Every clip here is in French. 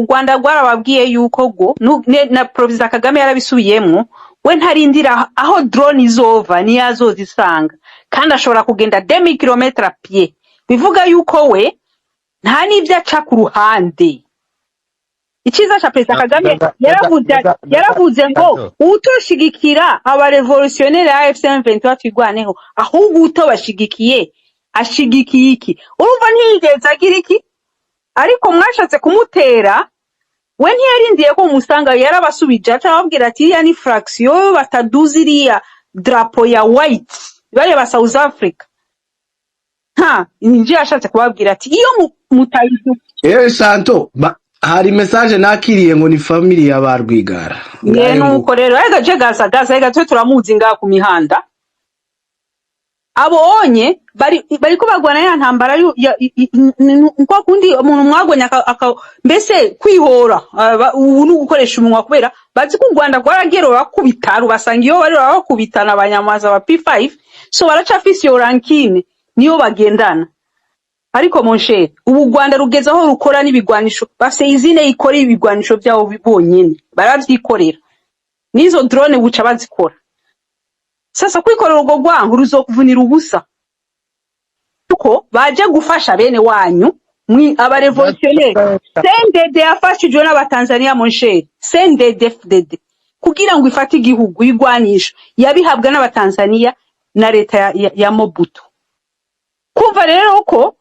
u Rwanda rwarababwiye yuko go na Provisor Kagame yarabisubiyemwo we ntarindira aho drone izova ni yazozisanga kandi ashobora kugenda 2000 km à pied bivuga yuko we nta nivyo aca ku ruhande. Ikiza cha Perezida Kagame yaravuze ngo utoshigikira aba revolutionnaire ya AFC M23 twigwaneho ahubwo utobashigikiye ashigikiye iki urumva ntiyigeze agira iki ariko mwashatse kumutera we ntiyarindiye ko musanga yarabasubije acababwira ati ya ni fraction bataduziriya drapo ya white bari ba South Africa inji yashatse kubabwira ati iyo mutayizo Santo hari message nakiriye ngo ni family ya Barwigara nuko rero ega je gaza ega twe turamuzi nga ku mihanda abonye bari ko bagwana ya ntambara nko kundi umuntu mwagonya mbese kwihora ubu no gukoresha umunwa kubera bazi ko u Rwanda rwaragerora kubitaro basanga iyo bari bakubitana abanyamaza ba P5 so baracafise yo rankine niyo bagendana ariko monshe ubu Rwanda rugeze aho rukora n'ibigwanisho bafise izine ikora ibigwanisho byawo bibonyene baravyikorera nizo drone buca bazikora sasa kwikorera urwo rwango ruzokuvunira ubusa uko baje gufasha bene wanyu aba revolutionnaire CNDD yafashijwe n'abatanzania monshe CNDD kugira ngo ifate igihugu igwanisho yabihabwa n'abatanzania na leta ya Mobutu kuva rero uko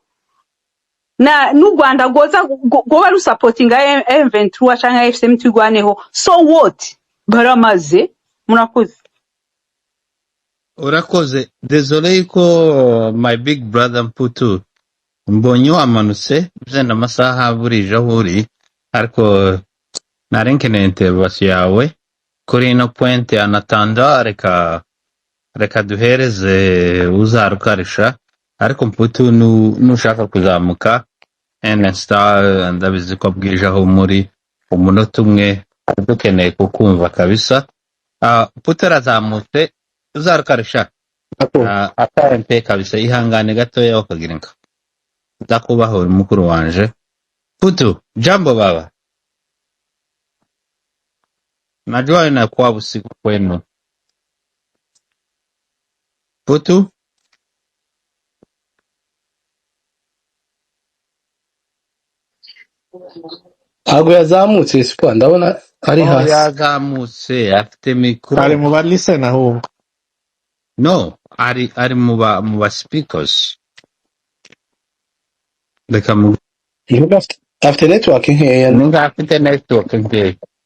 na n'u Rwanda goba rusupportinga M23 cyangwa FCM twigwaneho so what baramaze murakoze urakoze désolé ko my big brother Mputu mbonye wamanutse byenda amasaha burije aho uri ariko narenkeneye interview yawe kuri no point anatanda reka duhereze uzarukarisha ariko Mputu nushaka kuzamuka ndabizi ko bwije aho muri umunota umwe dukeneye kukumva kabisa Mputu arazamutse uzarukarisha atampe kabisa ihangane gatoya wakagira nka ndakubaho mukuru wanje Mputu jambo baba najua inakuwa usiku kwenu Mputu Ago yazamutse sipo ndabona ari hasi yazamutse afite mikro ari mu balisten aho no ari mu ba speakers reka mu after networking here ninga afite network nke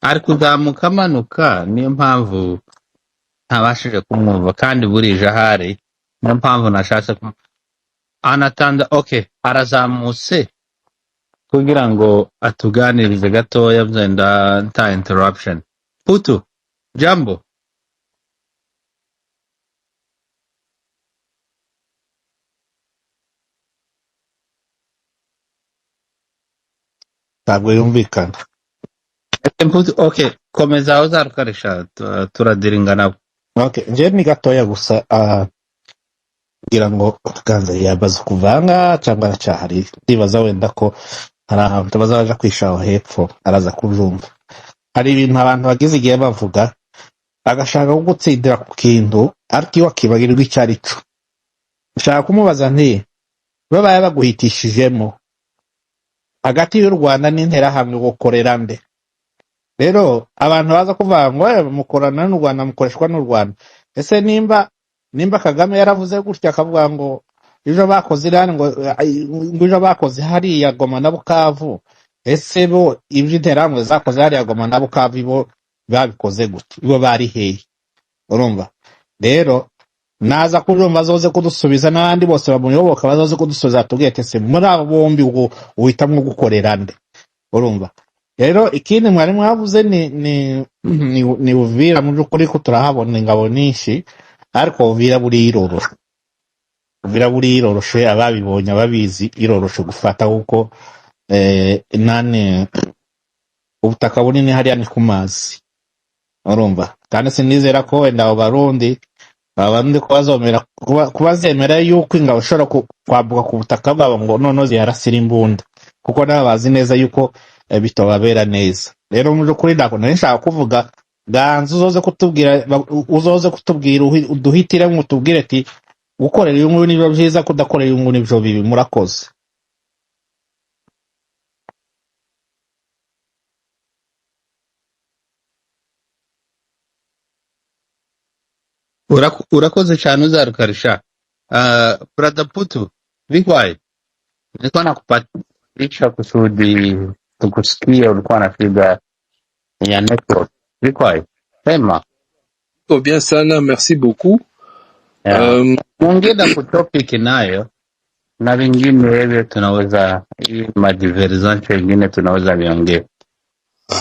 ari kuzamuka amanuka niyo mpamvu ntabashije kumwumva kandi burije ahari niyo mpamvu nashatse anatanda okay arazamutse kugira ngo atuganirize gatoya byenda nta interruption Mputu jambo ntabwo yumvikana Mputu okay komeza uzarukarisha turadiringa nabo okay nje ni gatoya gusa kugira ngo ganza yabaza kuvanga cyangwa aracyahari ndibaza wenda ko hari ahantu bazaja kwishaho hepfo araza kujumva hari ibintu abantu bagize igihe bavuga agashaka gutsindira ku kintu ariko iyo akibagirirwa icyari cyo nshaka kumubaza nti babaye baguhitishijemo hagati y'u Rwanda n'intera hamwe gukorera nde rero abantu baza kuvuga ngo mukorana n'u Rwanda mukoreshwa n'u Rwanda ese nimba Kagame yaravuze gutya akavuga ngo ijo bakoze irani ngo ijo bakoze hariya Goma na Bukavu ese bo ibyo interamwe zakoze hariya Goma na Bukavu bo babikoze gute bo bari hehe urumva rero naza kujumva zoze kudusubiza n'abandi bose bamuyoboka bazoze kudusubiza tugete se muri abo bombi ubwo uhitamwe gukorera nde urumva rero ikindi mwari mwavuze ni Uvira mu byukuri ko turahabona ingabo nyinshi ariko Uvira buri iroroshe ababibonye ababizi iroroshe gufata kuko ubutaka bunini hariya ni ku mazi urumva kandi sinizera ko wenda abo barundi kubazemera yuko ingabo ushobora kwambuka ku butaka bwabo ngo nono ziyarasira imbunda kuko nabo bazi neza yuko bitobabera neza. Rero mu by'ukuri ntabwo nari nshaka kuvuga ganza uzoze kutubwira uduhitiremo utubwire ati gukorera uyu nguyu nibyo byiza, kudakorera uyu nguyu nibyo bibi. Murakoze. Urakoze cyane uzarukarisha. Brother Putu, vikwaje? Nilikuwa nakupatisha kusudi tukusikia, ulikuwa na shida ya network. Vikwaje? Sema. Oh, bien sana, merci beaucoup. Ongeza kutopic nayo na vingine hivyo tunaweza, hii madiversante vingine tunaweza viongea.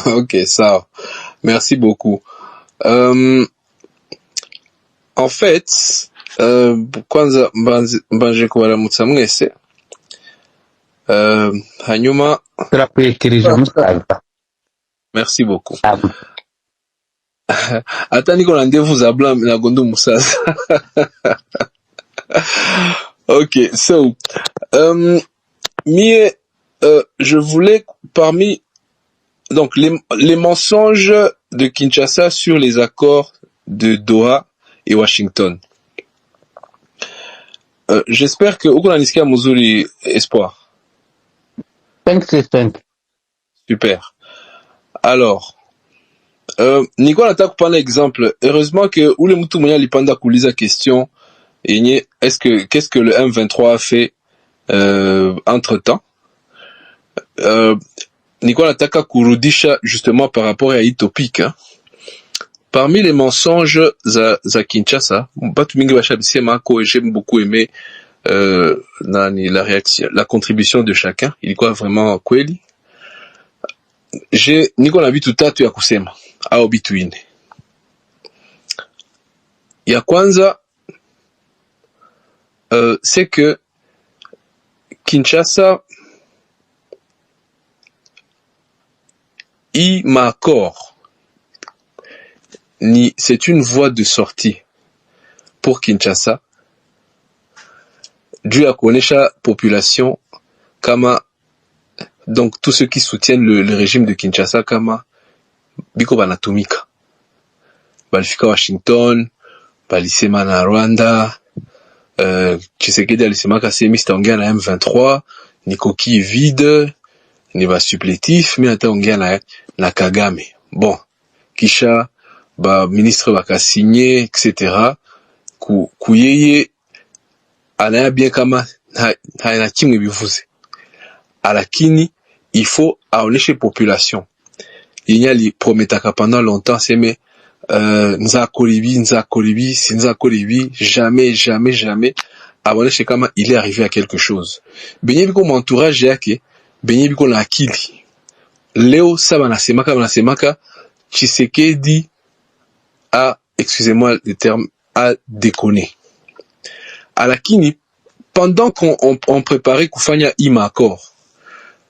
Ok, sawa. Merci beaucoup. En fait, kwanza mbanje kubaramutsa mwese. Hanyuma Turakwikirije musaza. Merci beaucoup. Ata niko na ndevu za blanc na gondo musaza. Ok, so je voulais parmi donc les mensonges de Kinshasa sur les accords de Doha et Washington. J'espère que uko nanisikia mzuri Espoir. Thanks. Super. Alors, niko nataka kupana exemple. Heureusement que ule mtu mwenye alipanda kuuliza question yenye qu'est-ce que le M23 a fait entre-temps. Niko nataka kurudisha justement par rapport à hii topic, hein. Parmi les mensonges za Kinshasa, batu mingi bashabisema ko, et j'aime beaucoup aimer la réaction, la contribution de chacun. Ilikuwa vraiment kweli. Niko na vitu tatu ya kusema au vitu ine. Ya kwanza c'est que Kinshasa accord c'est une voie de sortie pour Kinshasa dû à kuonesha population kama, donc tous ceux qui soutiennent le régime de Kinshasa kama biko banatumika balifika Washington, balisema na Rwanda, Tshisekedi alisemaka semi sitaongea na M23, ni coquille vide, ni ba supplétif, mais ataongea na Kagame. Bon, kisha ba ministre baka signé, etc. Kuyeye anaya bien kama haina kimwe bivuze, alakini il faut aoneshe population yenye aliprometaka pendant longtemps, seme nzakolibi, jamais aoneshe kama il est arrivé à quelque chose. Benye biko m'entourage yake, benye biko na akili. Leo saba nasemaka Tshisekedi a, excusez-moi le terme, a déconné. Alakini, pendant qu'on préparait kufanya ima accord,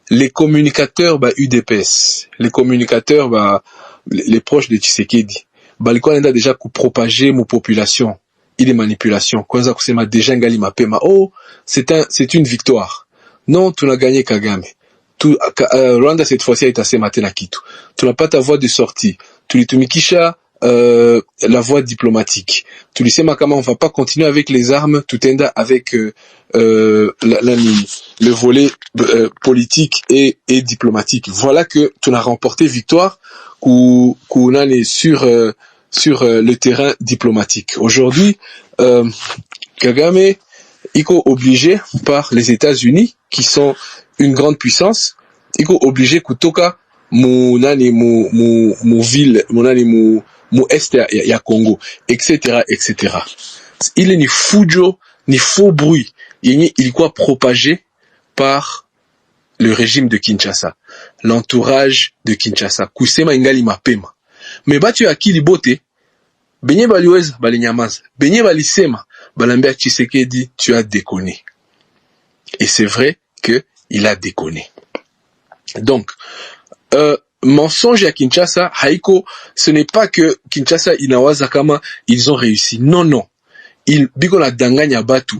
les communicateurs UDPS, les communicateurs les proches de Tshisekedi, balikuwa nenda déjà kupropager mo population ile manipulation, kwanza kusema déjà ngali mapema, oh c'est une victoire, non tuna gagné Kagame, Rwanda cette fois-ci itasema tena kitu, tunapata voie de sortie, tulitumikisha la voie diplomatique, tulisema kama on va pas continuer avec les armes, tutenda avec le volet politique et diplomatique. Voilà que tu as remporté victoire sur le terrain diplomatique. Aujourd'hui, Kagame iko obligé par les États-Unis, qui sont une grande puissance, iko obligé kutoka mu ville, mu est ya Congo, etc. Il est ni fujo, ni faux bruit, il quoi propagé par le régime de Kinshasa, l'entourage de Kinshasa, kusema ingali mapema. Mais batu akili bote, benye baliweza balinyamaza, benye balisema balambia Tshisekedi, tu as déconné. Et c'est vrai que il a déconné. Donc, mensonge à Kinshasa, haiko, ce n'est pas que Kinshasa inawaza kama ils ont réussi. Non. Biko la danganya batu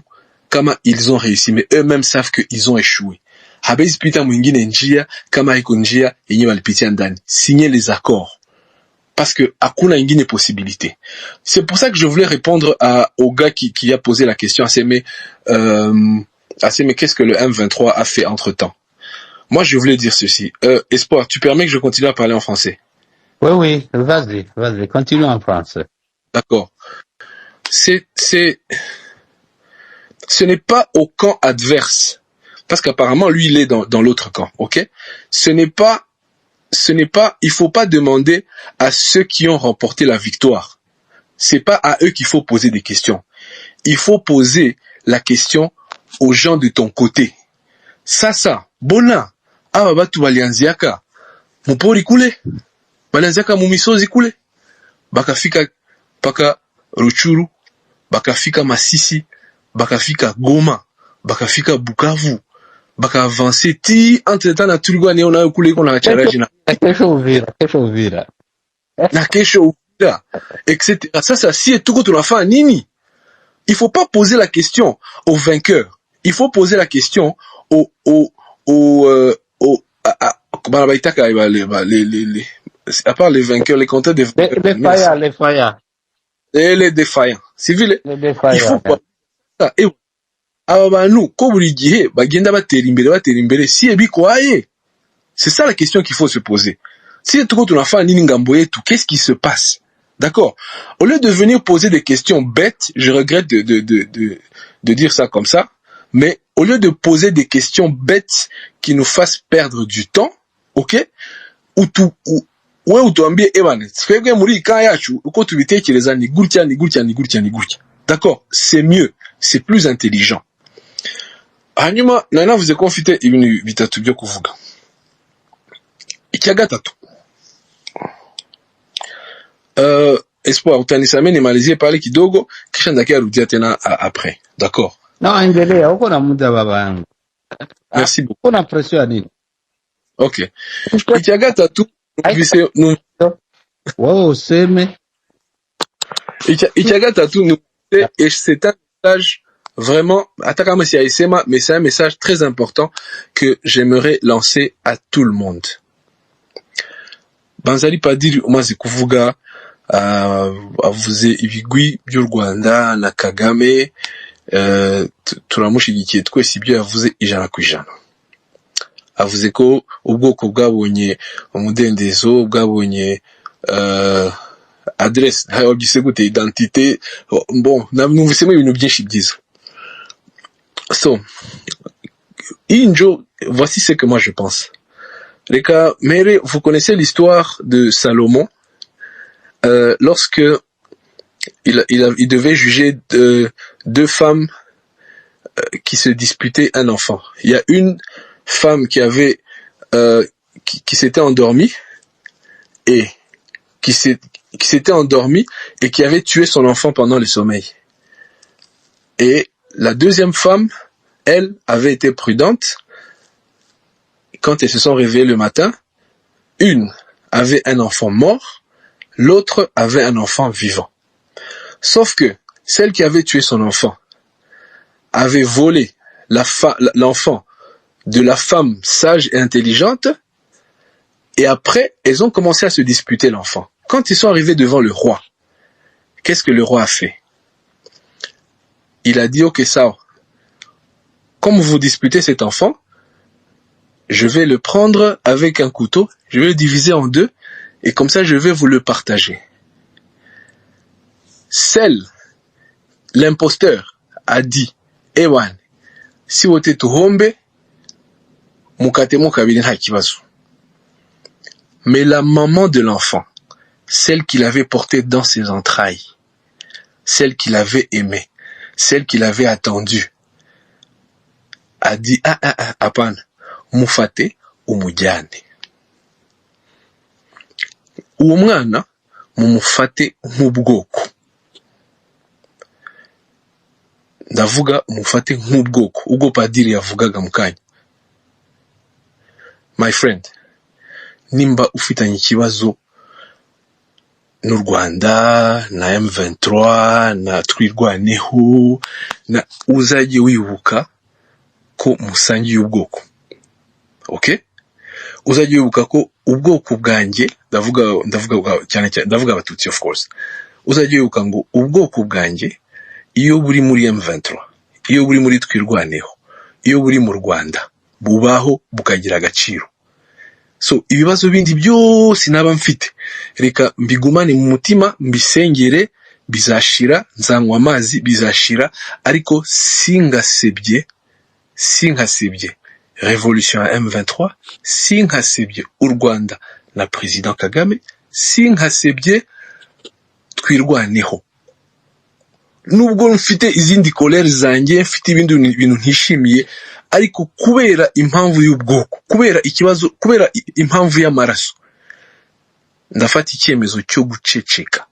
kama ils ont réussi, mais eux-mêmes savent qu'ils ont échoué. habezi pita mwingine njia kama iko njia yenye walipitia ndani. Signez les accords. Parce que hakuna ingine possibilité. C'est pour ça que je voulais répondre au gars qui a posé la question, mais qu'est-ce que le M23 a fait entre-temps? Moi, je voulais dire ceci. Espoir, tu permets que je continue à parler en français? Oui, vas-y, continue en français. D'accord. Ce n'est pas au camp adverse, parce qu'apparemment, lui, il est dans l'autre camp, ok? Ce n'est pas, il faut pas demander à ceux qui ont remporté la victoire. C'est pas à eux qu'il faut poser des questions. Il faut poser la question aux gens de ton côté. Sasa, bona, aba batu balianziaka, mupori kule, balianziaka mumisozi kule, bakafika paka Ruchuru, bakafika Masisi, bakafika Goma, bakafika Bukavu, baka avancer ti entre-temps na tulikuwa ni ona kule iko na challenge na kesho Uvira na kesho Uvira, etc. Ça si tuko tunafanya nini? Il faut pas poser la question aux vainqueurs. Il faut poser la question à part les vainqueurs, les compteurs des vainqueurs. les faillas. Et les défaillants. Civil. Il faut pas ça. Et nous, comme vous dites, si ebi kwaye. C'est ça la question qu'il faut se poser. Si tout on a fait un Ningamboye, tout, qu'est-ce qui se passe? D'accord? Au lieu de venir poser des questions bêtes, je regrette de dire ça comme ça, mais au lieu de poser des questions bêtes qui nous fassent perdre du temps, ok? D'accord? C'est mieux. C'est plus intelligent. Hanyuma, nana vous confité ibintu bitatu byo kuvuga. Icya gatatu. Espoir, utanisame nimalizie pale kidogo, kisha ndakia rudia tena après. D'accord? No, endelea, uko na muda baba yangu. Merci beaucoup. Uko na pression ya nini? Okay. Icya gatatu, Wewe useme. Icya gatatu, et c'est un message vraiment, atakama si aisema, mais c'est un message très important que j'aimerais lancer à tout le monde. Banzali padiri umaze kuvuga avuze ibigwi by'u Rwanda na Kagame, turamushigikiye twese ibyo yavuze ijana ku ijana. Avuze ko ubwoko bwabonye umudendezo, bwabonye adresse, wabyise gute, identité, bon, numvisemo ibintu byinshi byiza. So, Injo, voici ce que moi je pense. Les cas, mais vous connaissez l'histoire de Salomon, lorsque il devait juger deux femmes qui se disputaient un enfant. Il y a une femme qui avait qui s'était endormie et qui s'était endormie et qui avait tué son enfant pendant le sommeil. Et la deuxième femme, elle, avait été prudente. Quand elles se sont réveillées le matin, une avait un enfant mort, l'autre avait un enfant vivant. Sauf que celle qui avait tué son enfant avait volé l'enfant de la femme sage et intelligente, et après, elles ont commencé à se disputer l'enfant. Quand ils sont arrivés devant le roi, qu'est-ce que le roi a fait? Il a dit, ok, ça, comme vous disputez cet enfant, je vais le prendre avec un couteau, je vais le diviser en deux, et comme ça, je vais vous le partager. L'imposteur a dit, Ewan, si vous êtes tuhombe, mukate mo kabili nta kibazo. Mais la maman de l'enfant, celle qu'il avait portée dans ses entrailles, celle qu'il avait aimée, celle qu'il avait attendue, a dit, apan, mufate ou mujane. Uwo mwana, mumufate nk'ubwoko. Ndavuga mufate nk'ubwoko, ubwo padiri yavugaga mukanya. My friend, nimba ufitanye ikibazo n'u Rwanda, na M23, na twirwaneho, na uzajye wibuka ko musangiye ubwoko. okay? Uzajya wibuka ko ubwoko bwanjye, ndavuga abatutsi of course, uzajya wibuka ngo ubwoko bwanjye iyo buri muri M23, iyo buri muri twirwaneho, iyo buri mu Rwanda, bubaho bukagira agaciro. So ibibazo bindi byose naba mfite, reka mbigumane mu mutima, mbisengere, bizashira, nzanywa amazi, bizashira, ariko singasebye revolution ya M23, sinkasebye u Rwanda na President Kagame, sinkasebye twirwaneho. Nubwo mfite izindi colère zanjye, mfite ibindi bintu ntishimiye, ariko kubera impamvu y'ubwoko, kubera ikibazo, kubera impamvu y'amaraso, ndafata icyemezo cyo guceceka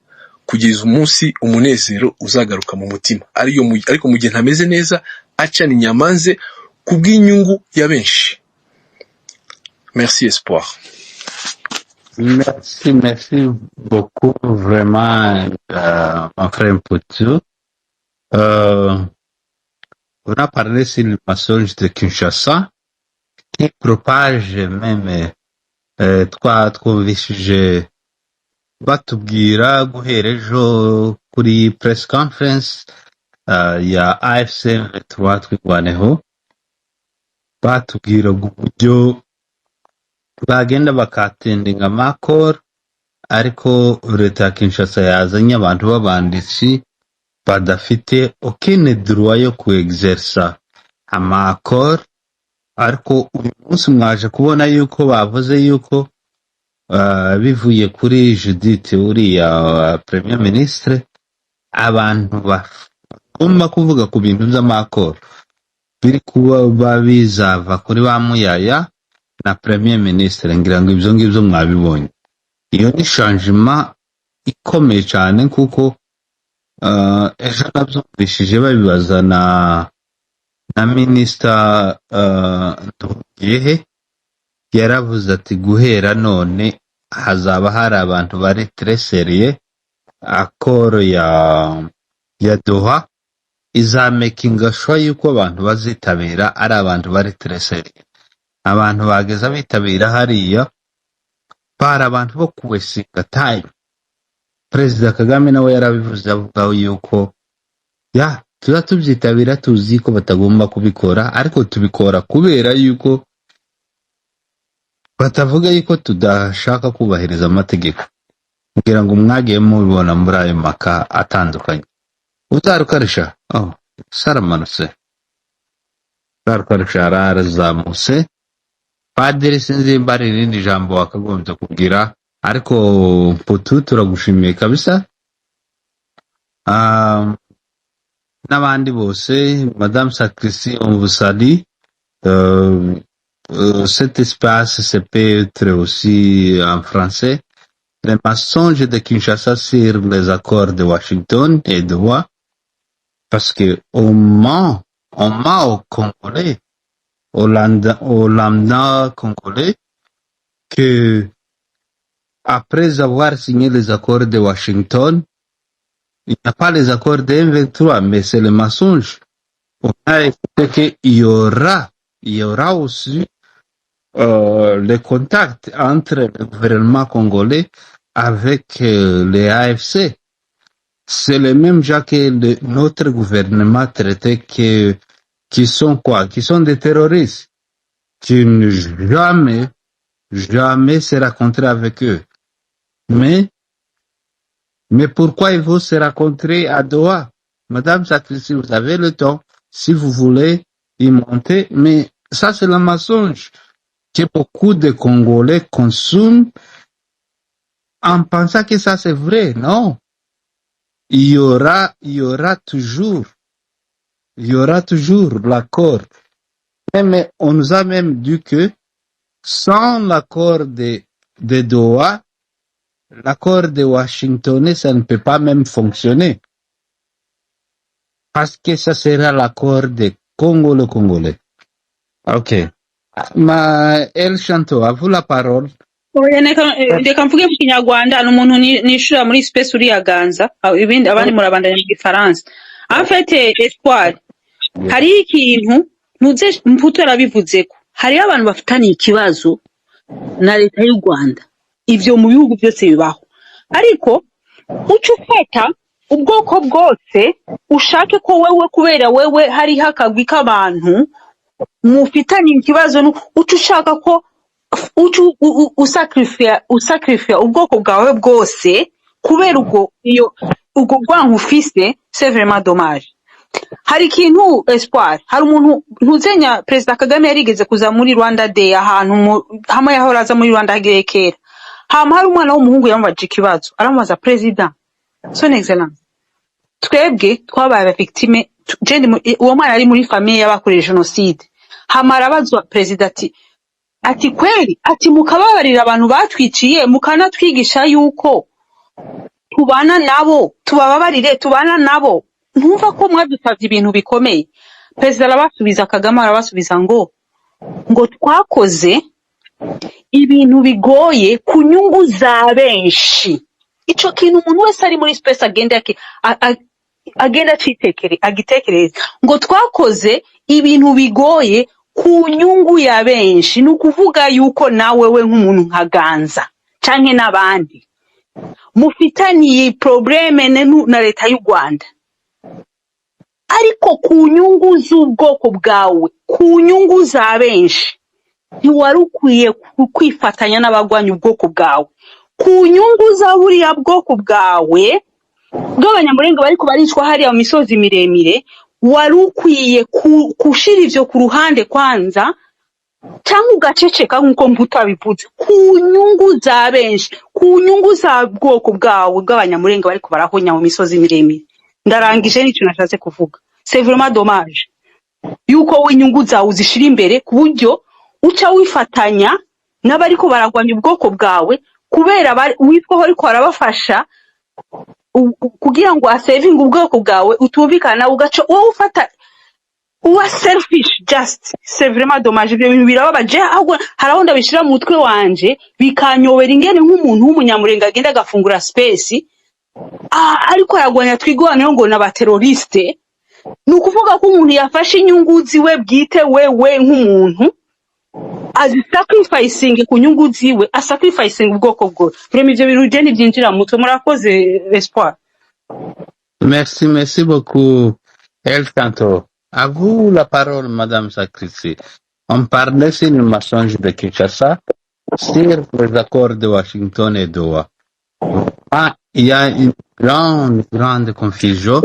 kugeza umunsi umunezero uzagaruka mu mutima. Ariko mu gihe ntameze neza, aca ni nyamanze kubw'inyungu ya benshi. Merci Espoir. Merci beaucoup, vraiment, mon frère Mputu. On a parlé sur le mensonge de Kinshasa, qui propage même, twumvishije batubwira guhera ejo kuri press conference ya AFC M23 twirwaneho, batubwira uburyo bagenda bakatendinga amakoro, ariko leta ya Kinshasa yazanye abantu b'abanditsi badafite aucune droit yo kuexersa amakoro. Ariko uyu munsi mwaje kubona yuko bavuze yuko bivuye kuri Judith uriya premier ministre, abantu bagomba kuvuga ku bintu by'amakoro biri kuba bizava kuri ba Muyaya na premier ministre. Ngira ngo ibyo ngibyo mwabibonye. Iyo ni changement ikomeye cyane, kuko ejo nabyumvishije babibaza na minister Ndugiyehe, yaravuze ati guhera none hazaba hari abantu bari très sérieux. Akoro ya Doha izamakinga sure yuko abantu bazitabira ari abantu bari très sérieux. Abantu bageza bitabira hariya para abantu bo kuwesinga time. President Kagame nawe yarabivuze avuga yuko tuza tubyitabira tuzi ko batagomba kubikora, ariko tubikora kubera yuko batavuga yuko tudashaka kubahiriza amategeko. Ngira ngo mwagiye mubibona muri ayo maka atandukanye. Utarukarisha saramanutse, utarukarisha arazamutse. Padiri sinzi mbari irindi jambo wakagombye kubwira, ariko Mputu turagushimiye kabisa. N'abandi bose, Madame Sacristie, on vous salue. Cet espace se peut être aussi en français. Les mensonges de Kinshasa sur les accords de Washington et de Doha, parce que on ment au Congolais, au lambda congolais, que après avoir signé les accords de Washington, il n'y a pas les accords de M23, mais c'est le mensonge. On a écouté qu'il y aura aussi les contacts entre le gouvernement congolais avec les AFC. C'est le même genre que notre gouvernement traitait qui sont quoi? Qui sont des terroristes, qui ne jamais se rencontrer avec eux. Mais pourquoi ils vont se rencontrer à Doha? Madame Sacristie, vous avez le temps, si vous voulez y monter, mais ça c'est le mensonge que beaucoup de Congolais consomment en pensant que ça c'est vrai. Non. Il y aura toujours l'accord. Mais on nous a même dit que sans l'accord de Doha, l'accord de Washington, ça ne peut pas même fonctionner. Parce que ça sera l'accord de Congolais. Ok. El Chanto, à vous la parole. Reka mvuge mu Kinyarwanda n'umuntu nishura muri space uri yaganza ibindi abandi murabandanya mu Gifaransa. En fait Espoir, hari ikintu ntuze Mputu yarabivuzeko hariho abantu bafitaniye ikibazo na leta y'u Rwanda, ivyo mu bihugu byose bibaho, ariko uca ufata ubwoko bwose ushake ko wewe kubera wewe hariho akagwi k'abantu mufitaniye ikibazo, uca ushaka ko usacrifice ubwoko bwawe bwose kubera ubwo bwangu ufise, c'est vraiment dommage. Hari ikintu Espoir, hari umuntu ntuzenya Perezida Kagame yarigeze kuza muri Rwanda Day ahantu hamwe yahora aza muri Rwanda Day kera, hama hari umwana w'umuhungu yamubaje ikibazo, aramubaza President, son excellence, twebwe twabaye aba victime, uwo mwana ari muri famille y'abakoreje genocide, hama arabazwa President ati kweli, ati mukababarira abantu batwiciye mukanatwigisha yuko tubana nabo, tubababarire tubana nabo, ntumva ko mwadusavye ibintu bikomeye. Perezida arabasubiza, Kagame arabasubiza ngo twakoze ibintu bigoye ku nyungu za benshi. Ico kintu umuntu wese ari muri space agenda agitekereza ngo twakoze ibintu bigoye ku nyungu ya benshi, nukuvuga yuko nawe we nk'umuntu nkaganza canke n'abandi mufitaniye probleme na leta y'u Rwanda, ariko ku nyungu z'ubwoko bwawe, ku nyungu za benshi, ntiwari ukwiye kwifatanya n'abagwanya ubwoko bwawe. Ku nyungu za buriya bwoko bwawe bw'abanyamurenga bariko baricwa hariya mu misozi miremire, wari ukwiye kushira ivyo ku ruhande kwanza, cyangwa ugaceceka nk'uko mputabivuze, ku nyungu za benshi, ku nyungu za bwoko bwawe bw'abanyamurenga bariko barahonya mu misozi miremire. Ndarangije n'icyo nashatse kuvuga. C'est vraiment dommage yuko w'inyungu zawe uzishira imbere ku buryo uca wifatanya n'abariko baragwanya ubwoko bwawe kubera witwa ariko arabafasha kugira ngo asavinge ubwoko bwawe, utumvikana ugaca wowe ufata uwa selfish just. C'est vraiment dommage, ibyo bintu birababaje, ahubwo haraho ndabishira mu mutwe wanje bikanyobera ingene nk'umuntu w'umunyamurenga agenda agafungura space ariko aragwanya twigwana ngo n'abateroriste. Nukuvuga ko umuntu yafashe inyungu ziwe bwite wewe nk'umuntu azisacrificing ku nyungu ziwe, asacrificing ubwoko bwo. Vraiment ivyo bintu je ntibyinjira mu mutwe. Murakoze Espoir. Merci beaucoup, El Canto. À vous la parole, Madame Sacristi. On parlait sur le mensonge de Kinshasa, sur les accords de Washington et d'Ottawa. Il y a une grande confusion.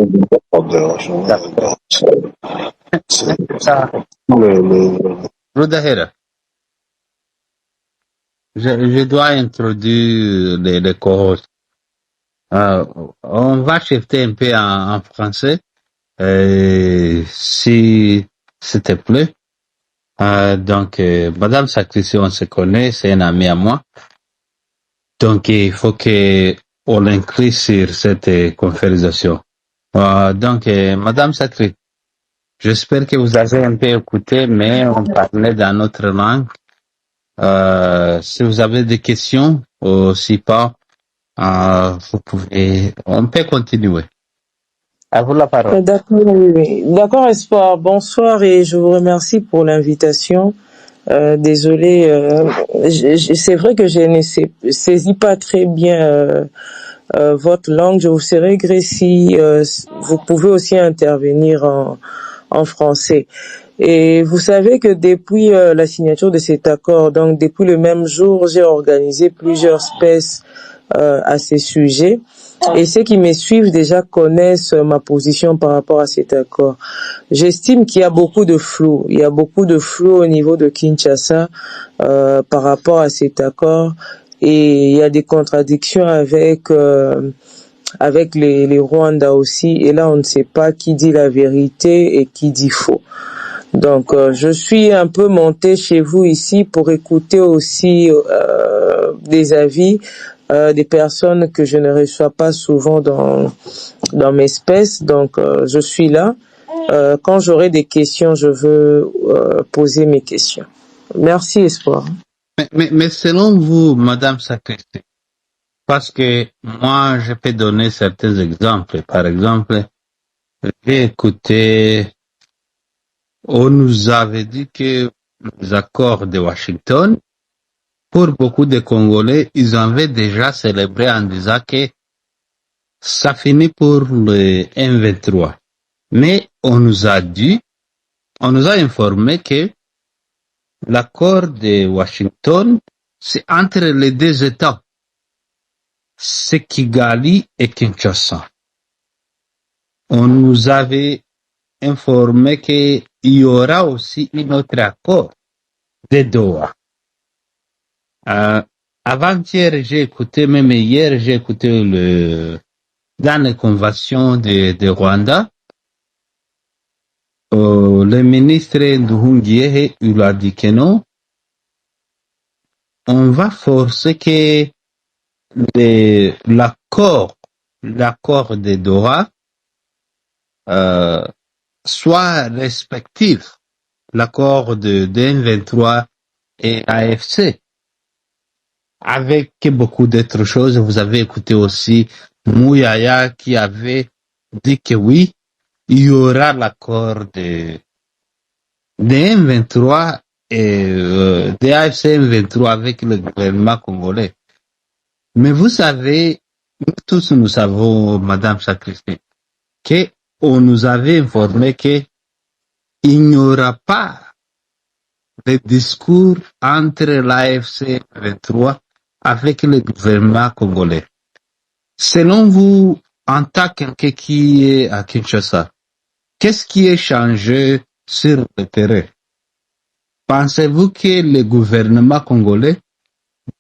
Rudahera, je dois introduire les co-hosts. On va shifter un peu en français, s'il te plaît. Donc, Madame Sacristi, on se connaît, c'est un ami à moi. Donc, il faut qu'on l'inclue sur cette conversation. Donc, Madame Sacristi, j'espère que vous avez un peu écouté, mais on parlait dans notre langue. Si vous avez des questions, ou si pas, on peut continuer. À vous la parole. D'accord, oui. D'accord, Espoir. Bonsoir et je vous remercie pour l'invitation. Désolé, c'est vrai que je ne saisis pas très bien votre langue. Je vous serais gré si vous pouvez aussi intervenir en français. Et vous savez que depuis la signature de cet accord, donc depuis le même jour, j'ai organisé plusieurs spaces à ces sujets. Et ceux qui me suivent déjà connaissent ma position par rapport à cet accord. J'estime qu'il y a beaucoup de flou. Il y a beaucoup de flou au niveau de Kinshasa par rapport à cet accord. Et il y a des contradictions avec les Rwandais aussi. Et là, on ne sait pas qui dit la vérité et qui dit faux. Donc, je suis un peu montée chez vous ici pour écouter aussi des avis des personnes que je ne reçois pas souvent dans mes spaces. Donc, je suis là. Quand j'aurai des questions, je veux poser mes questions. Merci, Espoir. Mais selon vous, Madame Sacristi, parce que moi, je peux donner certains exemples. Par exemple, j'ai écouté, on nous avait dit que les accords de Washington, pour beaucoup de Congolais, ils avaient déjà célébré en disant que ça finit pour le M23. Mais on nous a informé que l'accord de Washington, c'est entre les deux États, c'est Kigali et Kinshasa. On nous avait informé qu'il y aura aussi un autre accord de Doha. Avant-hier, j'ai écouté, même hier, j'ai écouté dans les conventions de Rwanda, le ministre Nduhungirehe, il a dit que non, on va forcer que l'accord de Doha soit respectif, l'accord de M23 et AFC. Avec beaucoup d'autres choses, vous avez écouté aussi Mouyaya qui avait dit que oui, il y aura l'accord de M23 et de AFC M23 avec le gouvernement congolais. Mais vous savez, nous tous nous savons, Madame Sacristé, que on nous avait informé que il n'y aura pas de discours entre l'AFC 23 avec le gouvernement congolais. Selon vous, en tant que quelqu'un qui est à Kinshasa, qu'est-ce qui est changé sur le terrain? Pensez-vous que le gouvernement congolais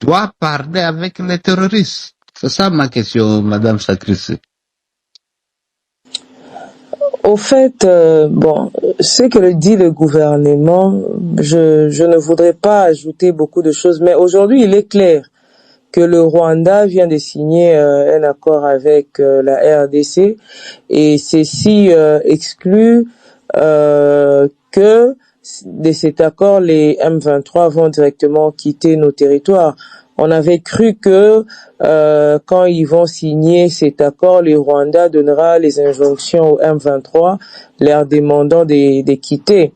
doit parler avec les terroristes? C'est ça ma question, Madame Sacristé. Au fait, ce que dit le gouvernement, je ne voudrais pas ajouter beaucoup de choses, mais aujourd'hui, il est clair que le Rwanda vient de signer un accord avec la RDC et ceci exclut que de cet accord, les M23 vont directement quitter nos territoires. On avait cru que quand ils vont signer cet accord, le Rwanda donnera les injonctions au M23, leur demandant de quitter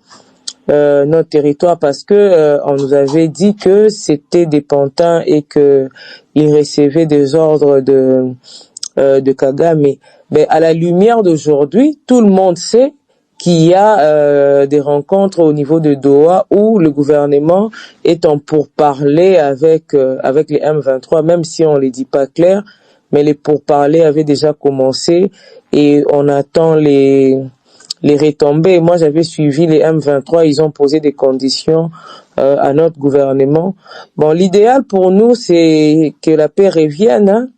notre territoire parce que on nous avait dit que c'était des pantins et que ils recevaient des ordres de Kagame. Mais à la lumière d'aujourd'hui, tout le monde sait qu'il y a des rencontres au niveau de Doha où le gouvernement est en pourparlers avec les M23, même si on les dit pas clair, mais les pourparlers avaient déjà commencé et on attend les retombées. Moi, j'avais suivi les M23, ils ont posé des conditions à notre gouvernement. Bon, l'idéal pour nous, c'est que la paix revienne, hein,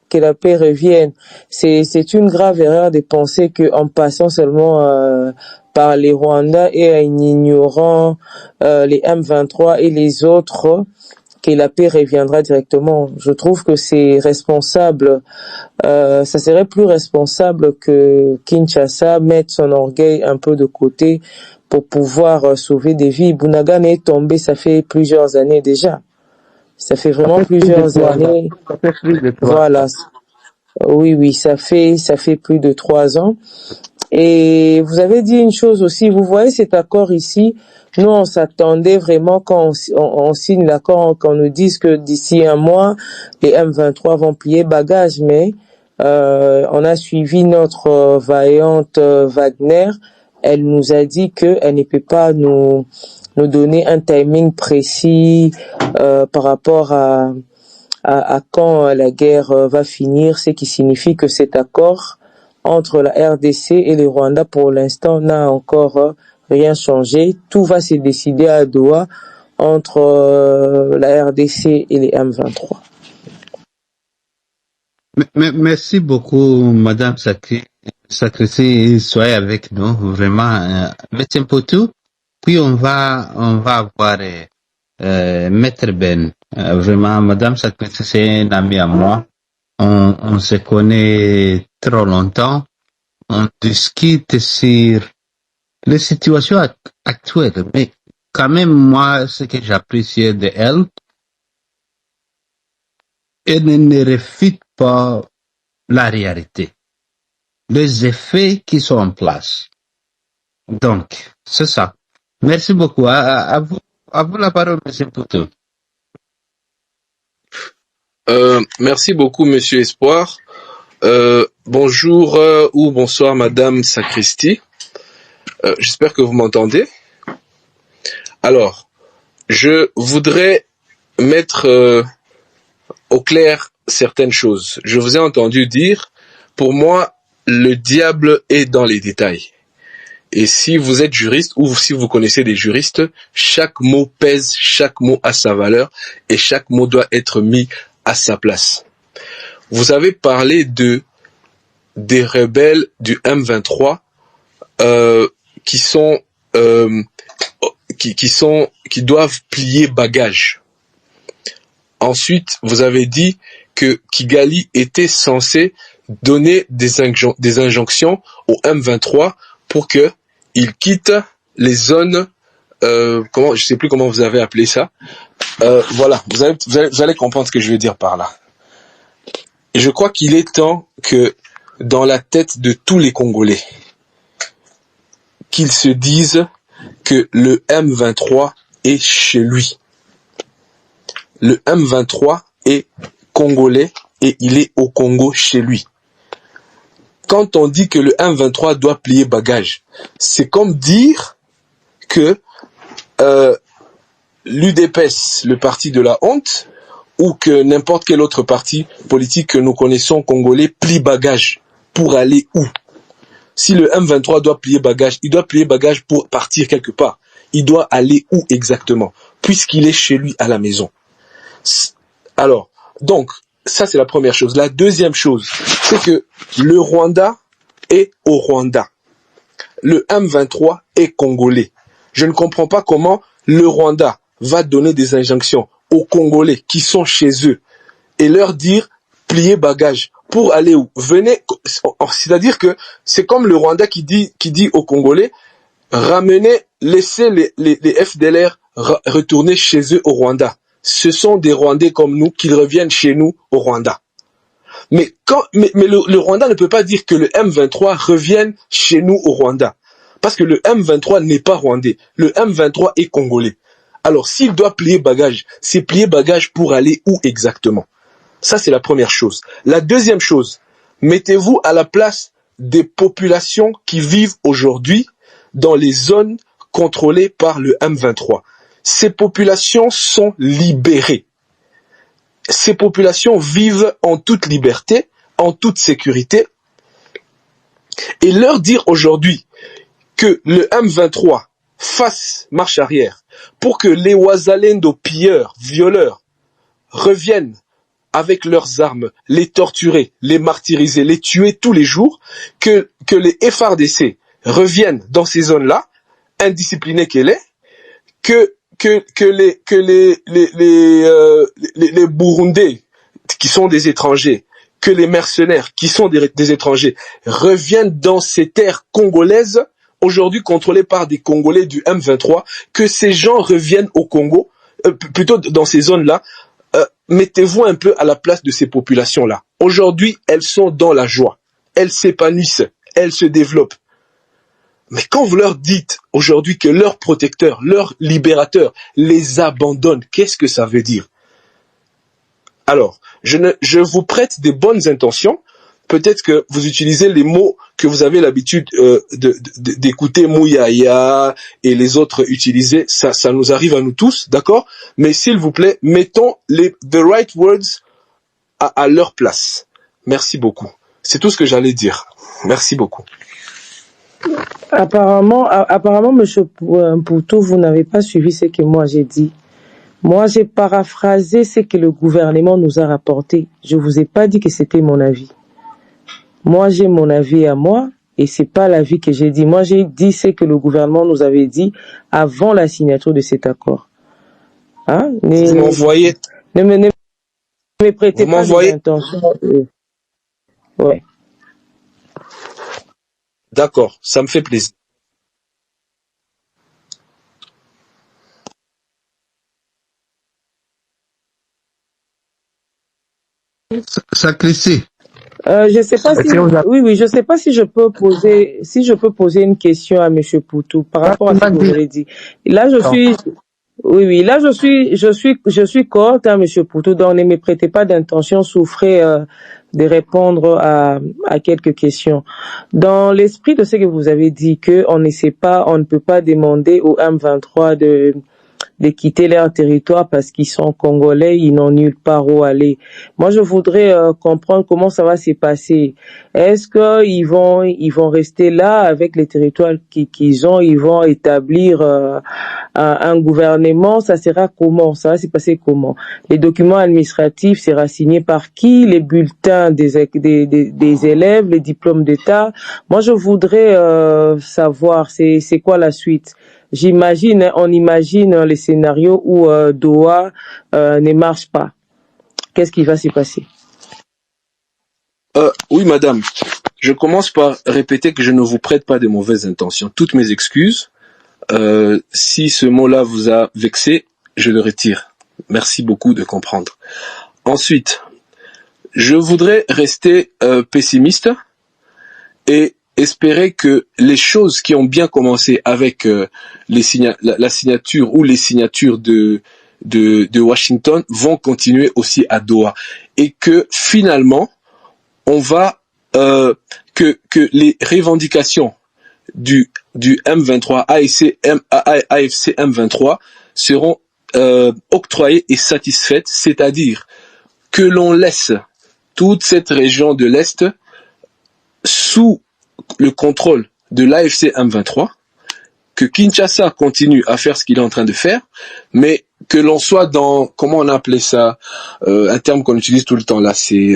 que la paix revienne. C'est une grave erreur de penser qu'en passant seulement par les Rwandais et en ignorant les M23 et les autres, que la paix reviendra directement. Je trouve que c'est responsable, ça serait plus responsable que Kinshasa mette son orgueil un peu de côté pour pouvoir sauver des vies. Bunagan est tombé, ça fait plusieurs années déjà. Ça fait vraiment plusieurs années. Voilà. Oui, ça fait plus de 3 ans. Et vous avez dit une chose aussi, vous voyez cet accord ici, nous on s'attendait vraiment quand on signe l'accord, qu'on nous dise que d'ici un mois, les M23 vont plier bagages, mais on a suivi notre vaillante Wagner, elle nous a dit qu'elle ne peut pas nous donner un timing précis par rapport à quand la guerre va finir, ce qui signifie que cet accord entre la RDC et le Rwanda, pour l'instant, n'a encore rien changé. Tout va se décider à Doha entre la RDC et les M23. Merci beaucoup, Madame Sacristé, soyez avec nous, vraiment. Merci pour tout. Puis on va avoir Maître Ben. Vraiment, Madame Sacristé, c'est un ami à moi. On se connaît trop longtemps. On discute sur les situations actuelles. Mais quand même, moi, ce que j'apprécie de elle, elle ne réfute pas la réalité, les effets qui sont en place. Donc, c'est ça. Merci beaucoup. À vous la parole, monsieur Poutou. Merci beaucoup, Monsieur Espoir. Bonjour ou bonsoir, Madame Sacristie. J'espère que vous m'entendez. Alors, je voudrais mettre au clair certaines choses. Je vous ai entendu dire, pour moi, le diable est dans les détails. Et si vous êtes juriste ou si vous connaissez des juristes, chaque mot pèse, chaque mot a sa valeur et chaque mot doit être mis à sa place. Vous avez parlé des rebelles du M23 qui doivent plier bagage. Ensuite, vous avez dit que Kigali était censé donner des injonctions au M23 pour que il quitte les zones, je sais plus comment vous avez appelé ça. Voilà, vous allez comprendre ce que je veux dire par là. Et je crois qu'il est temps que dans la tête de tous les Congolais, qu'ils se disent que le M23 est chez lui. Le M23 est congolais et il est au Congo chez lui. Quand on dit que le M23 doit plier bagage, c'est comme dire que l'UDPS, le parti de la honte, ou que n'importe quel autre parti politique que nous connaissons congolais plie bagage pour aller où? Si le M23 doit plier bagage, il doit plier bagage pour partir quelque part. Il doit aller où exactement? Puisqu'il est chez lui à la maison. Alors, donc, ça c'est la première chose. La deuxième chose, c'est que le Rwanda est au Rwanda. Le M23 est congolais. Je ne comprends pas comment le Rwanda va donner des injonctions aux Congolais qui sont chez eux et leur dire pliez bagage pour aller où? Venez, c'est-à-dire que c'est comme le Rwanda qui dit aux Congolais ramenez, laissez les FDLR retourner chez eux au Rwanda. Ce sont des Rwandais comme nous qu'ils reviennent chez nous au Rwanda. Mais le Rwanda ne peut pas dire que le M23 revienne chez nous au Rwanda. Parce que le M23 n'est pas rwandais. Le M23 est congolais. Alors, s'il doit plier bagage, c'est plier bagage pour aller où exactement? Ça, c'est la première chose. La deuxième chose, mettez-vous à la place des populations qui vivent aujourd'hui dans les zones contrôlées par le M23. Ces populations sont libérées. Ces populations vivent en toute liberté, en toute sécurité. Et leur dire aujourd'hui que le M23 fasse marche arrière pour que les Ouazalendo pilleurs, violeurs, reviennent avec leurs armes, les torturer, les martyriser, les tuer tous les jours, que les FARDC reviennent dans ces zones-là, indisciplinés qu'elle est, que les Burundais, qui sont des étrangers, que les mercenaires, qui sont des étrangers, reviennent dans ces terres congolaises, aujourd'hui contrôlées par des Congolais du M23, que ces gens reviennent au Congo, plutôt dans ces zones-là. Mettez-vous un peu à la place de ces populations-là. Aujourd'hui, elles sont dans la joie. Elles s'épanouissent. Elles se développent. Mais quand vous leur dites aujourd'hui que leur protecteur, leur libérateur les abandonne, qu'est-ce que ça veut dire? Alors, je vous prête des bonnes intentions. Peut-être que vous utilisez les mots que vous avez l'habitude d'écouter Mouyaya et les autres utiliser. Ça nous arrive à nous tous, d'accord? Mais s'il vous plaît, mettons the right words à leur place. Merci beaucoup. C'est tout ce que j'allais dire. Merci beaucoup. Apparemment, monsieur Poutou, vous n'avez pas suivi ce que moi j'ai dit. Moi, j'ai paraphrasé ce que le gouvernement nous a rapporté. Je vous ai pas dit que c'était mon avis. Moi, j'ai mon avis à moi, et c'est pas l'avis que j'ai dit. Moi, j'ai dit ce que le gouvernement nous avait dit avant la signature de cet accord. Hein? Vous m'envoyez. Ne me prêtez pas des intentions. Ouais. D'accord, ça me fait plaisir. Sacristie. Je sais pas si, Est-ce que vous avez... oui, je sais pas si je peux poser une question à Monsieur Poutou par rapport à ce que vous avez dit. Là, oui, là, je suis cohorte, hein, Monsieur Poutou, donc ne me prêtez pas d'intention, souffrez de répondre à quelques questions. Dans l'esprit de ce que vous avez dit, que on ne peut pas demander au M23 de quitter leur territoire parce qu'ils sont congolais, ils n'ont nulle part où aller. Moi, je voudrais comprendre comment ça va se passer. Est-ce que ils vont rester là avec les territoires qu'ils ont, ils vont établir un gouvernement, ça sera comment? Ça va se passer comment? Les documents administratifs sera signé par qui? Les bulletins des élèves, les diplômes d'État. Moi, je voudrais savoir c'est quoi la suite. On imagine les scénarios où Doha ne marche pas. Qu'est-ce qui va se passer? Oui, madame. Je commence par répéter que je ne vous prête pas de mauvaises intentions. Toutes mes excuses. Si ce mot-là vous a vexé, je le retire. Merci beaucoup de comprendre. Ensuite, je voudrais rester pessimiste et espérer que les choses qui ont bien commencé avec la signature ou les signatures de Washington vont continuer aussi à Doha et que finalement on va que les revendications du M23 AFC M23 seront octroyées et satisfaites, c'est-à-dire que l'on laisse toute cette région de l'Est sous le contrôle de l'AFC M23, que Kinshasa continue à faire ce qu'il est en train de faire, mais que l'on soit dans, comment on appelait ça, un terme qu'on utilise tout le temps là, c'est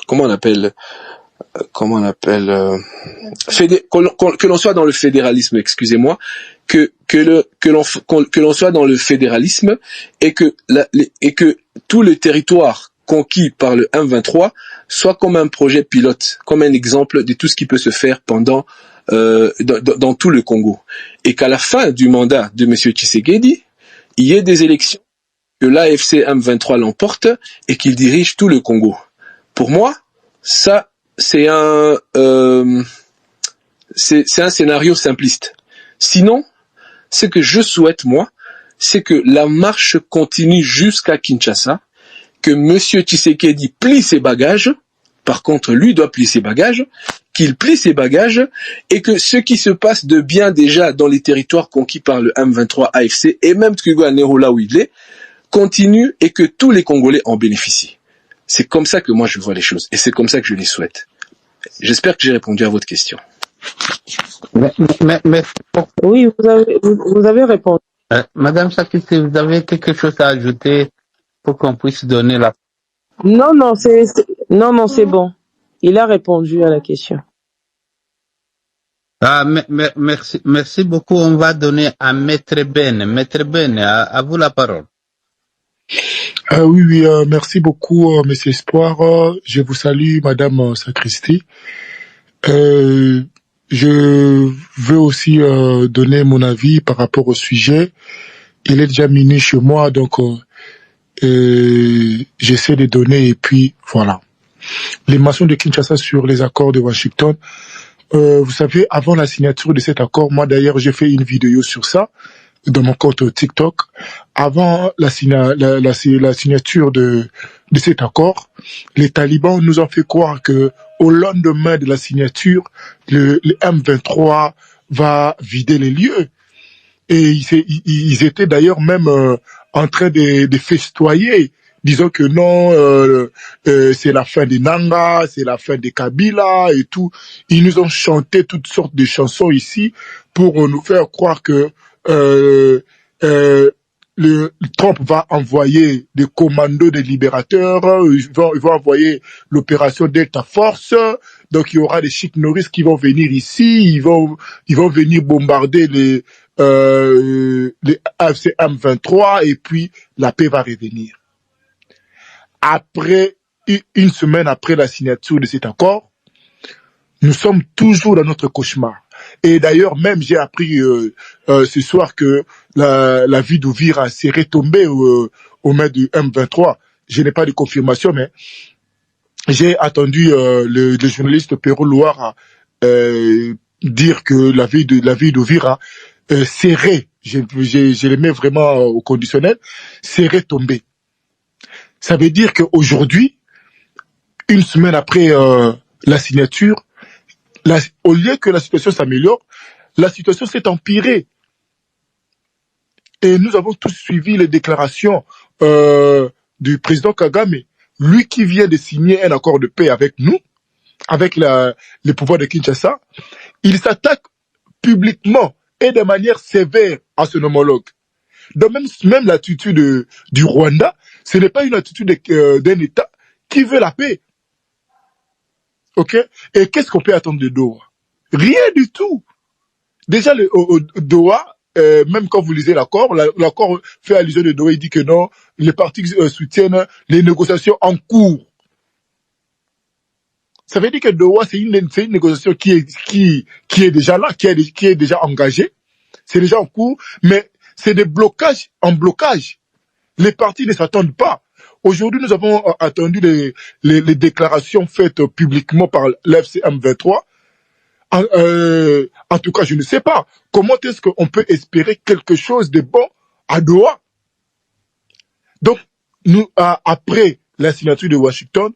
comment on appelle que l'on soit dans le fédéralisme, excusez-moi, que l'on soit dans le fédéralisme et que tout le territoire conquis par le M23 soit comme un projet pilote, comme un exemple de tout ce qui peut se faire pendant dans tout le Congo, et qu'à la fin du mandat de M. Tshisekedi, il y ait des élections, que l'AFC M23 l'emporte et qu'il dirige tout le Congo. Pour moi, ça c'est un scénario simpliste. Sinon, ce que je souhaite moi, c'est que la marche continue jusqu'à Kinshasa, que M. Tshisekedi plie ses bagages. Par contre, lui doit plier ses bagages, qu'il plie ses bagages, et que ce qui se passe de bien déjà dans les territoires conquis par le M23 AFC, et même Twigouanero là où il est, continue et que tous les Congolais en bénéficient. C'est comme ça que moi je vois les choses, et c'est comme ça que je les souhaite. J'espère que j'ai répondu à votre question. Mais Oui, vous avez répondu. Madame Sakiti, vous avez quelque chose à ajouter pour qu'on puisse donner la... Non, c'est bon. Il a répondu à la question. Ah, merci beaucoup. On va donner à Maître Ben. Maître Ben, à vous la parole. Oui, merci beaucoup, Monsieur Espoir. Je vous salue, Madame Sacristie. Je veux aussi donner mon avis par rapport au sujet. Il est déjà minuit chez moi, donc j'essaie de donner et puis voilà. Les mentions de Kinshasa sur les accords de Washington. Vous savez, avant la signature de cet accord, moi d'ailleurs j'ai fait une vidéo sur ça dans mon compte TikTok. Avant la signature de cet accord, les talibans nous ont fait croire que au lendemain de la signature, le M23 va vider les lieux. Et ils étaient d'ailleurs même en train de festoyer, disant que non, c'est la fin des Nanga, c'est la fin des Kabila et tout. Ils nous ont chanté toutes sortes de chansons ici pour nous faire croire que le Trump va envoyer des commandos des libérateurs, ils vont envoyer l'opération Delta Force, donc il y aura des Chic Norris qui vont venir ici, ils vont venir bombarder les AFC M23 et puis la paix va revenir. Après, une semaine après la signature de cet accord, nous sommes toujours dans notre cauchemar. Et d'ailleurs, même j'ai appris ce soir que la vie d'Ouvira s'est retombée aux mains du M23. Je n'ai pas de confirmation, mais j'ai attendu le journaliste Perrault Loire dire que la ville d'Ovira serait, je le mets vraiment au conditionnel, serait tombée. Ça veut dire qu'aujourd'hui, une semaine après la signature, au lieu que la situation s'améliore, la situation s'est empirée. Et nous avons tous suivi les déclarations du président Kagame, lui qui vient de signer un accord de paix avec nous, avec les pouvoirs de Kinshasa. Il s'attaque publiquement et de manière sévère à son homologue. Donc même l'attitude du Rwanda, ce n'est pas une attitude d'un État qui veut la paix. Ok? Et qu'est-ce qu'on peut attendre de Doha? Rien du tout. Déjà, au Doha, même quand vous lisez l'accord fait allusion de Doha, il dit que non, les partis soutiennent les négociations en cours. Ça veut dire que Doha, c'est une négociation qui est déjà là, qui est déjà engagée. C'est déjà en cours, mais c'est des blocages en blocage. Les partis ne s'attendent pas. Aujourd'hui, nous avons attendu les déclarations faites publiquement par l'FCM 23. En tout cas, je ne sais pas. Comment est-ce qu'on peut espérer quelque chose de bon à Doha? Donc, nous, après la signature de Washington,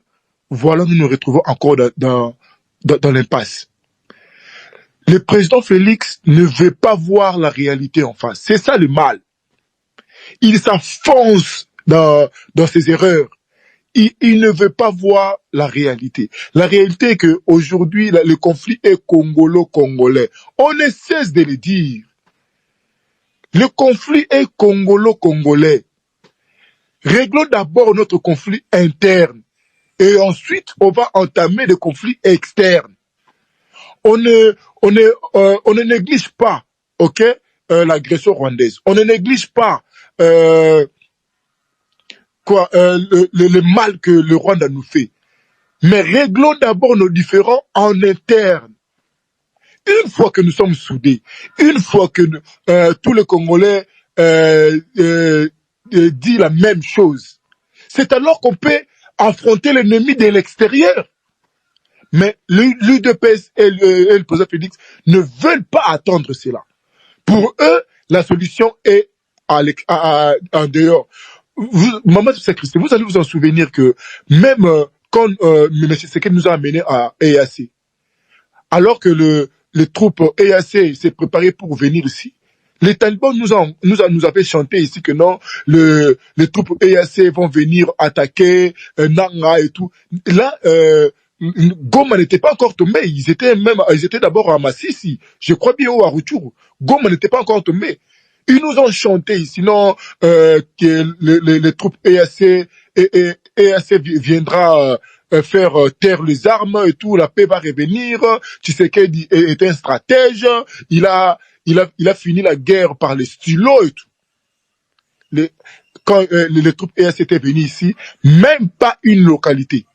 voilà, nous nous retrouvons encore dans l'impasse. Le président Félix ne veut pas voir la réalité en face. C'est ça le mal. Il s'enfonce dans ses erreurs. Il ne veut pas voir la réalité. La réalité est qu'aujourd'hui, le conflit est congolo-congolais. On ne cesse de le dire. Le conflit est congolo-congolais. Réglons d'abord notre conflit interne. Et ensuite, on va entamer des conflits externes. On ne néglige pas, ok, l'agression rwandaise. On ne néglige pas le mal que le Rwanda nous fait. Mais réglons d'abord nos différends en interne. Une fois que nous sommes soudés, une fois que tous les Congolais disent la même chose, c'est alors qu'on peut affronter l'ennemi de l'extérieur. Mais l'UDPS et le président Félix ne veulent pas attendre cela. Pour eux, la solution est en dehors. Maman Christ, vous allez vous en souvenir que même quand M. Seked nous a amenés à EAC, alors que les troupes EAC s'est préparé pour venir ici, les talibans nous avaient chanté ici que non, les troupes EAC vont venir attaquer Nanga et tout. Là, Goma n'était pas encore tombé. Ils étaient d'abord à Massissi. Je crois bien au Aruchuru. Goma n'était pas encore tombé. Ils nous ont chanté, sinon que les troupes EAC viendra faire taire les armes et tout, la paix va revenir. Tshisekedi est un stratège. Il a fini la guerre par les stylos et tout. Quand les troupes EAC étaient venues ici, même pas une localité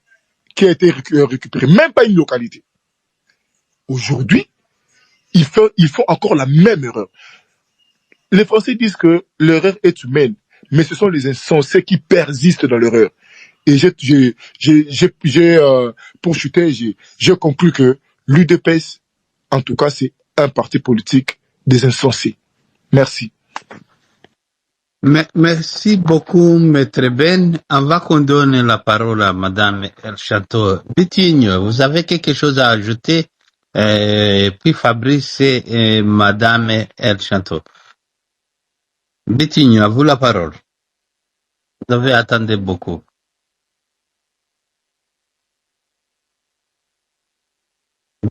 qui a été récupérée, même pas une localité. Aujourd'hui, ils font encore la même erreur. Les Français disent que l'erreur est humaine, mais ce sont les insensés qui persistent dans l'erreur. Et pour chuter, j'ai conclu que l'UDPS, en tout cas, c'est un parti politique des insensés. Merci. Merci beaucoup, Maître Ben. Avant qu'on donne la parole à Madame El Chateau, Bitigne, vous avez quelque chose à ajouter? Puis Fabrice et Madame El Chateau. Bitigne, à vous la parole. Vous avez attendu beaucoup.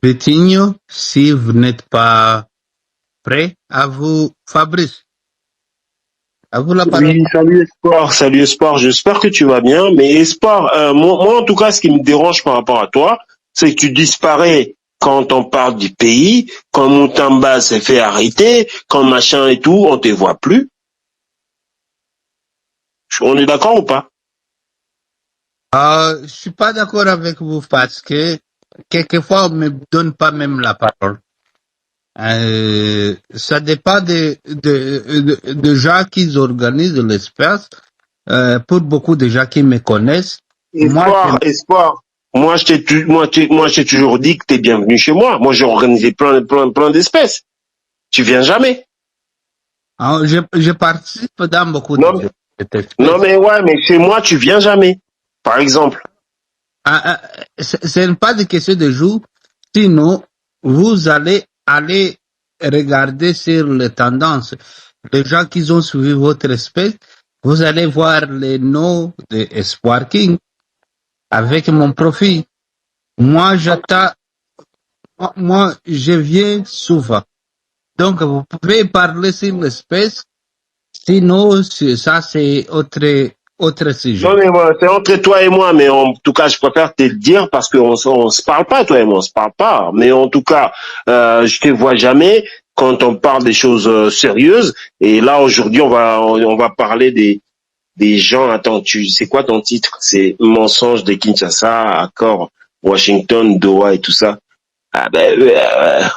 Bitigne, si vous n'êtes pas prêt, à vous, Fabrice. À vous la parole. Oui, salut Espoir, j'espère que tu vas bien, mais Espoir, moi en tout cas, ce qui me dérange par rapport à toi, c'est que tu disparais quand on parle du pays, quand Moutamba s'est fait arrêter, quand machin et tout, on te voit plus. On est d'accord ou pas? Je suis pas d'accord avec vous parce que quelquefois on me donne pas même la parole. Ça dépend de gens qui organisent l'espace. Pour beaucoup de gens qui me connaissent, Espoir, Moi, je t'ai toujours dit que t'es bienvenu chez moi. Moi, j'ai organisé plein d'espèces. Tu viens jamais. Ah, je participe dans beaucoup Non, d'espèces. non, mais ouais, mais chez moi, tu viens jamais. Par exemple. Ce n'est pas de question de jour, sinon vous allez aller regarder sur les tendances. Les gens qui ont suivi votre espèce, vous allez voir les noms de Espoir King avec mon profil. Moi, je viens souvent. Donc, vous pouvez parler sur l'espèce, sinon, ça, c'est autre sujet. Non, mais voilà, c'est entre toi et moi, mais en tout cas, je préfère te le dire parce qu'on se parle pas, toi et moi, on se parle pas. Mais en tout cas, je te vois jamais quand on parle des choses sérieuses. Et là, aujourd'hui, on va parler des gens. Attends, c'est quoi ton titre? C'est Mensonge de Kinshasa, accord Washington, Doha et tout ça. Ah ben,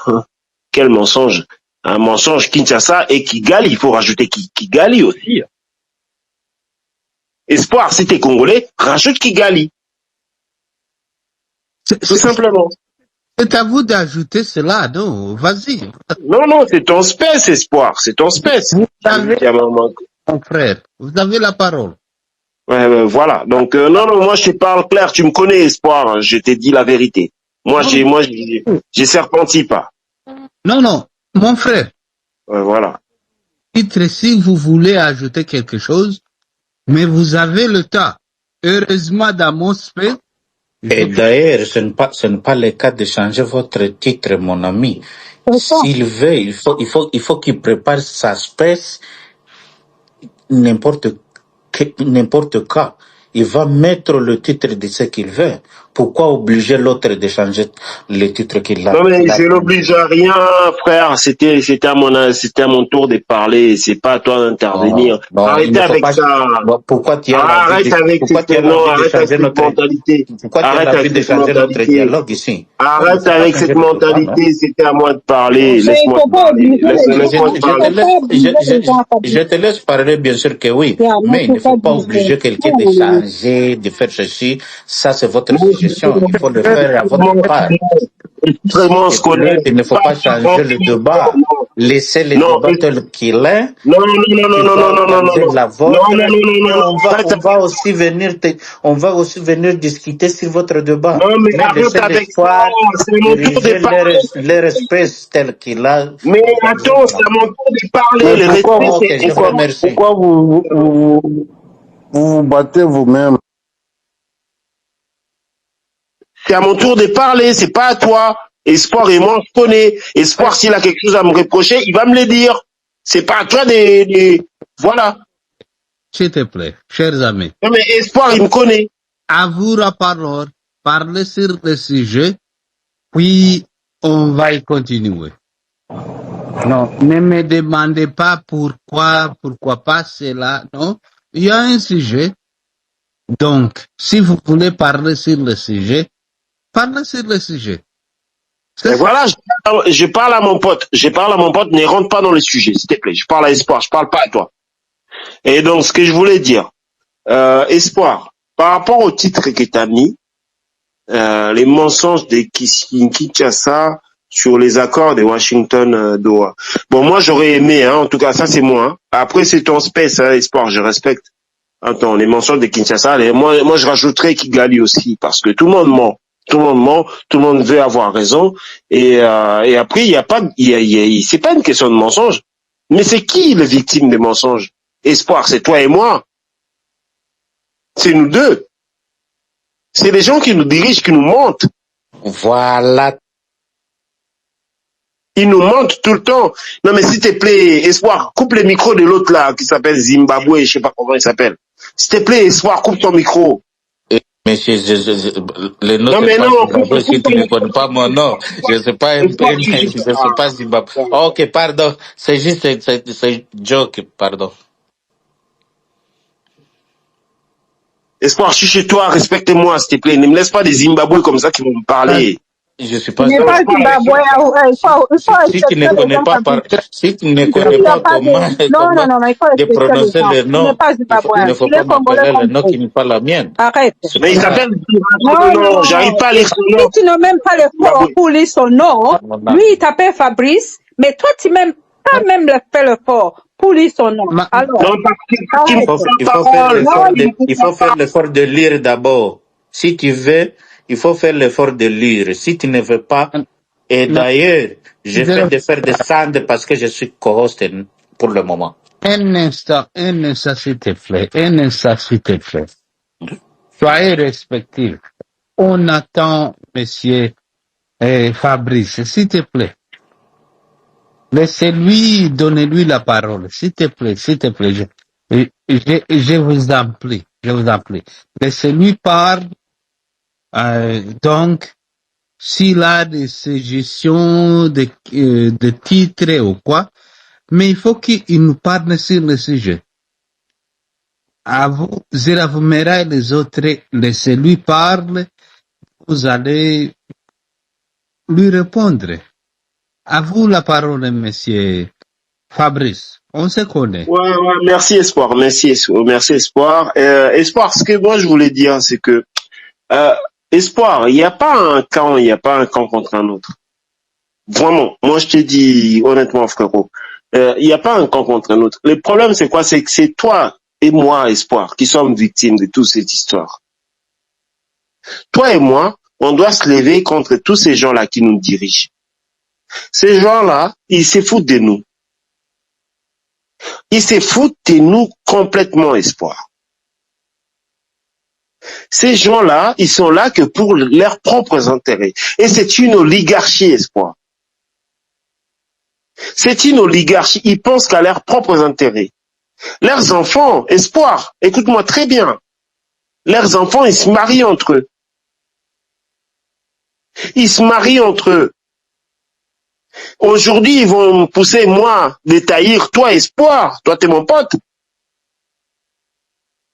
quel mensonge? Un mensonge Kinshasa et Kigali. Il faut rajouter Kigali aussi. Espoir, si t'es congolais, rajoute Kigali. Tout simplement. C'est à vous d'ajouter cela, non? Vas-y. Non, c'est ton space, Espoir. C'est ton space. Vous avez, mon frère, vous avez la parole. Ouais, voilà. Donc, non, moi, je te parle clair. Tu me connais, Espoir. Je t'ai dit la vérité. Moi, j'ai serpenti pas. Non, mon frère. Voilà. Si vous voulez ajouter quelque chose, mais vous avez le temps. Heureusement, dans mon space. Et d'ailleurs, ce n'est pas le cas de changer votre titre, mon ami. S'il veut, il faut qu'il prépare sa space n'importe quoi. Il va mettre le titre de ce qu'il veut. Pourquoi obliger l'autre de changer le titre qu'il a? Non, mais je l'oblige à rien, frère. C'était à mon tour de parler. C'est pas à toi d'intervenir. Arrêtez avec ça. Pourquoi tu as arrête avec cette mentalité. Arrête avec de changer notre dialogue ici. Arrête avec cette mentalité. C'était à moi de parler. Laisse-moi parler. Je te laisse parler, bien sûr que oui. Mais il ne faut pas obliger quelqu'un de changer, de faire ceci. Ça, c'est votre suggestion. Il faut le faire à votre part. Il ne faut pas changer le débat. Laissez le débat tel qu'il est. Non. On va aussi venir discuter sur votre débat. Non, mais arrête avec ça. C'est mon tour de parler. Le respect tel qu'il a. Mais attends, c'est à mon tour de parler. Le respect, pourquoi vous battez vous-même? C'est à mon tour de parler, c'est pas à toi. Espoir et moi, on se connaît. Espoir, s'il a quelque chose à me reprocher, il va me le dire. C'est pas à toi voilà. S'il te plaît, chers amis. Non, mais Espoir, il me connaît. À vous la parole. Parlez sur le sujet, puis on va y continuer. Non, ne me demandez pas pourquoi pas cela, non. Il y a un sujet. Donc, si vous voulez parler sur le sujet, parlez sur le sujet. Et voilà, je parle à mon pote. Ne rentre pas dans le sujet, s'il te plaît. Je parle à Espoir, je parle pas à toi. Et donc, ce que je voulais dire, Espoir, par rapport au titre que tu as mis, les mensonges de Kinshasa sur les accords de Washington, Doha. Bon, moi, j'aurais aimé, en tout cas, ça, c'est moi. Hein. Après, c'est ton space, Espoir, je respecte. Attends, les mensonges de Kinshasa, moi, je rajouterais Kigali aussi, parce que tout le monde ment. Tout le monde ment, tout le monde veut avoir raison, et après, c'est pas une question de mensonge. Mais c'est qui les victimes des mensonges? Espoir, c'est toi et moi. C'est nous deux. C'est les gens qui nous dirigent, qui nous mentent. Voilà. Ils nous mentent tout le temps. Non, mais s'il te plaît, Espoir, coupe le micro de l'autre là, qui s'appelle Zimbabwe, je sais pas comment il s'appelle. S'il te plaît, Espoir, coupe ton micro. Monsieur, le nom Zimbabwe, si tu ne connais pas mon nom, je ne sais pas, je sais pas Zimbabwe. Ok, pardon, c'est juste, c'est joke, pardon. Espoir, je suis chez toi, respecte-moi, s'il te plaît. Ne me laisse pas des Zimbabwe comme ça qui vont me parler. Je suis Tu pas n'es sûr. pas Zimbabwe. Il faut Si tu ne respecter les connais gens pas quand ils disent. si tu ne Il connais n'y a pas pas de... Non, non, comment non, mais il faut de respecter les prononcer gens. le Tu n'es nom, pas il Zimbabwe. ne faut Tu es pas Congolais m'appeler le comme nom tout. qui n'est pas la mienne. Arrête. C'est Mais pas il ça. s'appelle Non, non, j'arrive non. pas à lire son Si nom. tu ne m'aimes pas pour lire son nom, Mon lui, ami. il t'appelle Fabrice, mais toi, tu m'aimes pas même le faire le fort pour lire son nom. Alors, Non, parce qu'il arrête. Il faut faire parole. Non, il faut faire l'effort de lire d'abord. Si tu veux, il faut faire l'effort de lire. Si tu ne veux pas, et d'ailleurs, je fais de faire des sandes parce que je suis co-host pour le moment. Un instant, s'il te plaît. Un instant, s'il te plaît. Soyez respectifs. On attend monsieur Fabrice, s'il te plaît. Laissez-lui, donnez-lui la parole, s'il te plaît, s'il te plaît. Je vous en prie, je vous en prie. Laissez-lui parler. Donc, s'il a des suggestions de titres ou quoi, mais il faut qu'il nous parle sur le sujet. À vous, Ziravumera et les autres, laissez-lui parler, vous allez lui répondre. À vous la parole, monsieur Fabrice. On se connaît. Ouais, merci Espoir, merci Espoir. Espoir, ce que moi je voulais dire, c'est que Espoir, il n'y a pas un camp contre un autre. Vraiment, moi je te dis honnêtement frérot, il n'y a pas un camp contre un autre. Le problème c'est quoi? C'est que c'est toi et moi, Espoir, qui sommes victimes de toute cette histoire. Toi et moi, on doit se lever contre tous ces gens-là qui nous dirigent. Ces gens-là, ils se foutent de nous. Ils se foutent de nous complètement, Espoir. Ces gens-là, ils sont là que pour leurs propres intérêts. Et c'est une oligarchie, Espoir. C'est une oligarchie. Ils pensent qu'à leurs propres intérêts. Leurs enfants, Espoir, écoute-moi très bien. Leurs enfants, ils se marient entre eux. Ils se marient entre eux. Aujourd'hui, ils vont me pousser, moi, de taillir toi, Espoir. Toi, t'es mon pote.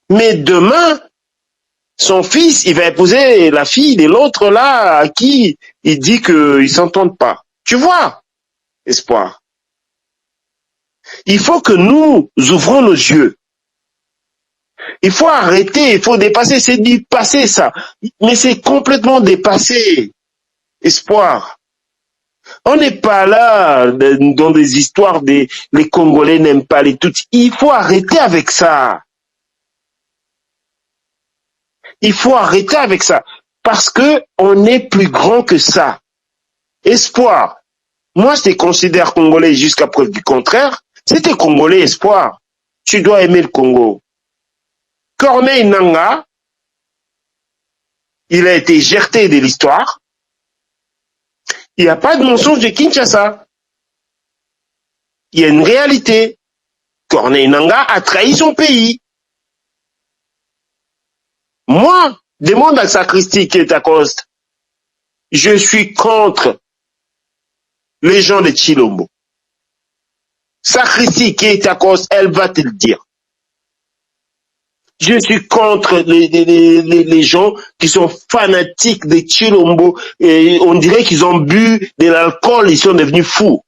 Mais demain, son fils, il va épouser la fille de l'autre là, à qui il dit qu'ils s'entendent pas. Tu vois, Espoir. Il faut que nous ouvrons nos yeux. Il faut arrêter, il faut dépasser. C'est dépassé ça. Mais c'est complètement dépassé. Espoir. On n'est pas là dans des histoires des les Congolais n'aiment pas les Tutsis. Il faut arrêter avec ça. Il faut arrêter avec ça. Parce que on est plus grand que ça. Espoir. Moi, je te considère Congolais jusqu'à preuve du contraire. Si t'es Congolais, Espoir, tu dois aimer le Congo. Corneille Nangaa, il a été éjecté de l'histoire. Il n'y a pas de mensonge de Kinshasa. Il y a une réalité. Corneille Nangaa a trahi son pays. Moi, demande à Sacristie qui est à Coste. Je suis contre les gens de Chilombo. Sacristie qui est à Coste, elle va te le dire. Je suis contre les gens qui sont fanatiques de Chilombo et on dirait qu'ils ont bu de l'alcool, ils sont devenus fous.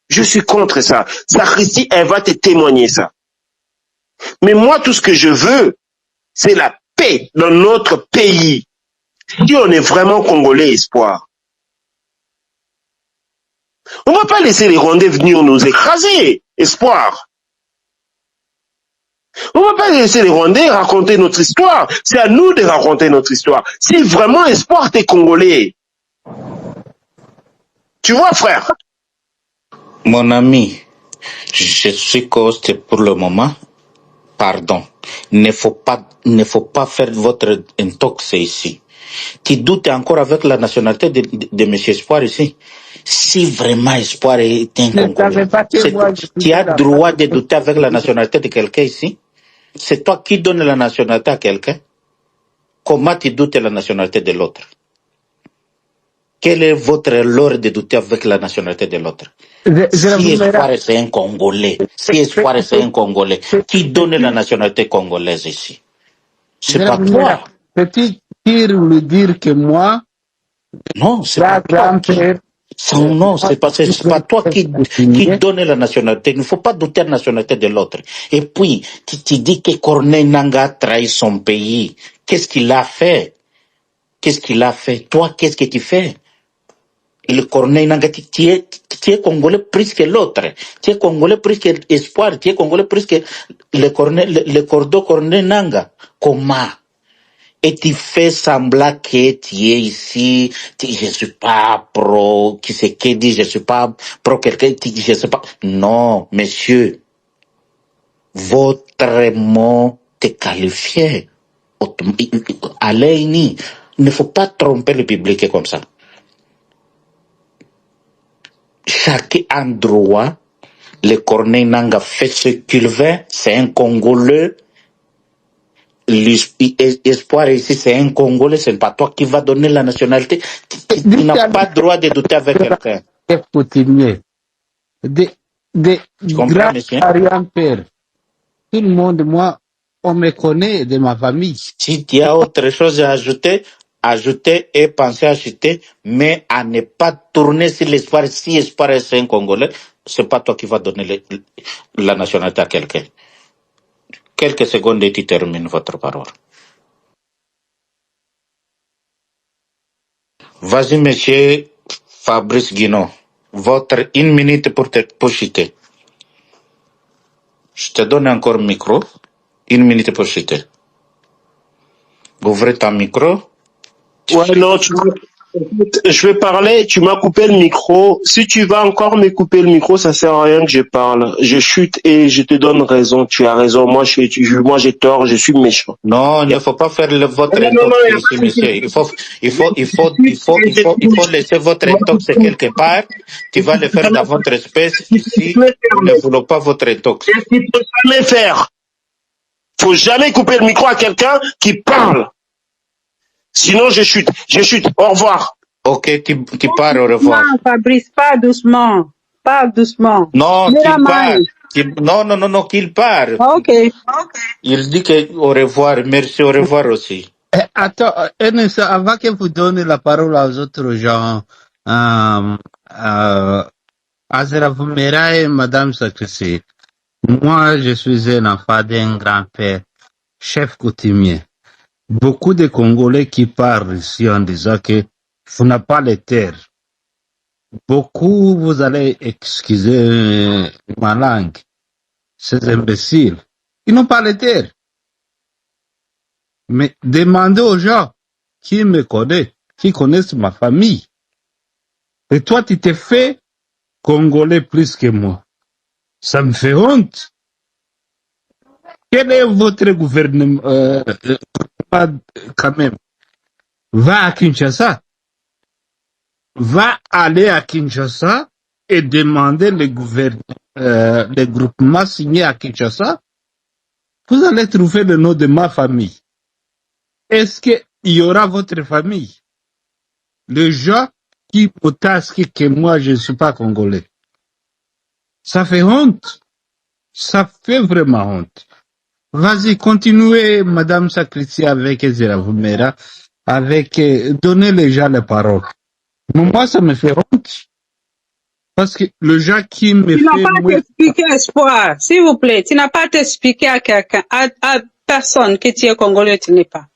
Je suis contre ça. Sacristie, elle va te témoigner ça. Mais moi, tout ce que je veux, c'est la paix dans notre pays. Si on est vraiment Congolais, Espoir. On ne va pas laisser les Rwandais venir nous écraser, Espoir. On ne va pas laisser les Rwandais raconter notre histoire. C'est à nous de raconter notre histoire. Si vraiment, Espoir, t'es Congolais. Tu vois, frère? Mon ami, je suis coste pour le moment. Pardon. Il ne faut pas faire votre intox ici. Tu doutes encore avec la nationalité de M. Espoir ici. Si vraiment Espoir est un Congolais, tu as droit de douter avec la nationalité de quelqu'un ici? C'est toi qui donnes la nationalité à quelqu'un? Comment tu doutes la nationalité de l'autre? Quel est votre lore de douter avec la nationalité de l'autre? Si Espoir c'est un Congolais, qui donne la nationalité congolaise ici? C'est pas toi. Petit dire ou lui dire que moi, Non, c'est pas toi qui... Grand-père, Non, c'est pas toi qui coutumier. donne la nationalité. Il ne faut pas douter de la nationalité de l'autre. Et puis, tu dis que Corneille Nangaa a trahi son pays. Qu'est-ce qu'il a fait? Qu'est-ce qu'il a fait? Toi, qu'est-ce que tu fais? Le Corneille Nangaa, tu es Congolais plus que l'autre. Tu es Congolais plus que Espoir. Tu es Congolais plus que le Cordo Corneille Nangaa. Comment? Et tu fais semblant que tu es ici, je suis pas pro, qui c'est qui dit je suis pas pro quelqu'un, je sais pas. Non, monsieur, votre mot te qualifié. Allez, il ne faut pas tromper le public comme ça. Chaque endroit, le Corneille Nangaa fait ce qu'il veut, c'est un Congolais. L'espoir ici, c'est un Congolais, c'est pas toi qui va donner la nationalité. Tu n'as pas le droit de douter avec quelqu'un. Chef coutumier. Des Tu comprends, grands monsieur? arrière-pères. Tout le monde, moi, on me connaît de ma famille. Si tu as autre chose à ajouter et penser à ajouter, mais à ne pas tourner sur l'espoir. Si espoir est un Congolais, c'est pas toi qui va donner la nationalité à quelqu'un. Quelques secondes et tu termines votre parole. Vas-y, monsieur Fabrice Guino. Votre 1 minute pour chuter. Je te donne encore le micro. 1 minute pour chuter. Ouvrez ton micro. Ouais, non, je vais parler, tu m'as coupé le micro. Si tu vas encore me couper le micro, ça sert à rien que je parle. Je chute et je te donne raison. Tu as raison. Moi, j'ai tort, je suis méchant. Non, il ne faut pas faire votre Non, intox ici, monsieur. Il faut laisser votre intox quelque part. Tu vas le faire dans votre espèce. Ici, nous ne voulons pas votre intox. Qu'est-ce qu'il faut jamais faire? Faut jamais couper le micro à quelqu'un qui parle. Sinon, je chute. Au revoir. Ok, tu pars, au revoir. Non, Fabrice, pas doucement. Pas doucement. Non, Mets la qu'il part. main. Non, qu'il part. Ok. Il dit que au revoir. Merci, au revoir aussi. Attends, un instant, avant que vous donnez la parole aux autres gens, Azravumera et Madame Sakrissi, moi, je suis un enfant d'un grand-père, chef coutumier. Beaucoup de Congolais qui parlent ici en disant que vous n'avez pas les terres. Beaucoup, vous allez excuser ma langue, ces imbéciles. Ils n'ont pas les terres. Mais demandez aux gens qui me connaissent, qui connaissent ma famille. Et toi, tu t'es fait Congolais plus que moi. Ça me fait honte. Quel est votre gouvernement quand même? Va à Kinshasa. Va aller à Kinshasa et demander les groupements signés à Kinshasa. Vous allez trouver le nom de ma famille. Est-ce qu'il y aura votre famille? Les gens qui potasquent que moi je ne suis pas Congolais. Ça fait honte. Ça fait vraiment honte. Vas-y, continuez, Madame Sakrissi, avec Azravumera, avec donner les gens la parole. Moi, ça me fait honte. Parce que le gens qui me fait... Tu n'as pas t'expliqué, Espoir, s'il vous plaît. Tu n'as pas t'expliqué à quelqu'un, à personne que tu es Congolais, tu n'es pas.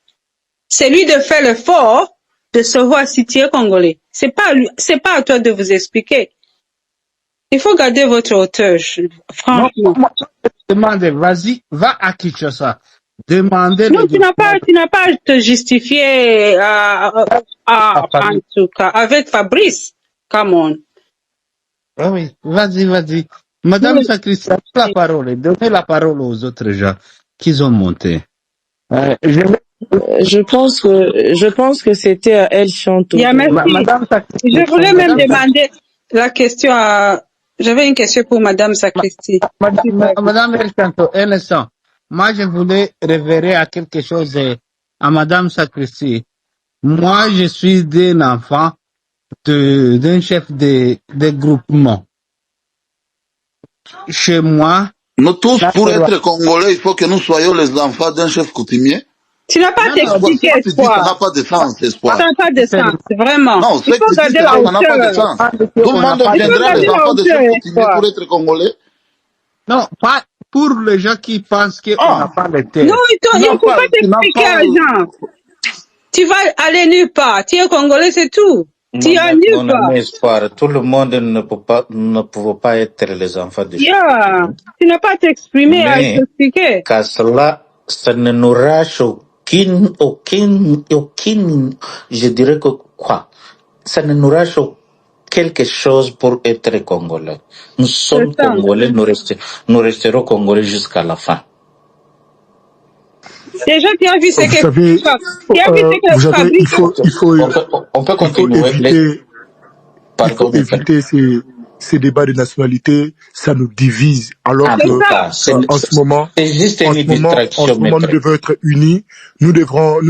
C'est lui de faire l'effort de savoir si tu es Congolais. C'est pas à toi de vous expliquer. Il faut garder votre hauteur, franchement. Moi, je te demande, vas-y, va à Kinshasa. Demandez... Non, tu n'as pas à te justifier, en tout cas, avec Fabrice. Come on. Ah oui, vas-y. Madame Sakrissi, la parole. Donnez la parole aux autres gens qui ont monté. Je pense que c'était à elle chanter. Madame Sakrissi. Je voulais même demander la question à... J'avais une question pour Madame Sakrissi. Madame El Chanto, un instant. Moi, je voulais révéler à quelque chose à Madame Sakrissi. Moi, je suis un enfant d'un chef de groupement. Chez moi... Nous tous, pour être Congolais, il faut que nous soyons les enfants d'un chef coutumier. Tu n'as pas à Non, non, bon, t'expliquer, toi, tu dis ça Espoir. n'a pas de sens, Ça espoir. n'a pas de sens, vraiment. Non, ce Il que faut tu dis, garder la ça n'a pas de hauteur. sens. On Tout le n'a monde pas Il faut viendra, garder les la enfants de hauteur, ceux continuer Espoir. pour être congolais. Non, pas pour les gens qui pensent qu'on Ah, n'a pas les Non, terres. tu il n'as ne faut pas, pas tu n'as t'expliquer, pas, agent. Tu vas aller nulle part. Tu es congolais, c'est tout. Tu es nulle Mon part. ami Espoir, tout le monde ne peut pas être les enfants de chaque Yeah. continent. Tu n'as pas à t'exprimer, à Mais t'expliquer. qu'à cela, ça ne nous rache aucune, je dirais que quoi? Ça ne nous rache quelque chose pour être congolais. Nous C'est sommes ça. congolais, nous resterons congolais jusqu'à la fin. Déjà, tu as vu ce Vous que, savez, tu as vu ce que vous avez, Fabrice, On peut il faut continuer. éviter ces débats de nationalité, ça nous divise. Alors En c'est que, tout ça. cas, en ce moment, c'est juste une distraction, nous maître. devons être unis. Nous devons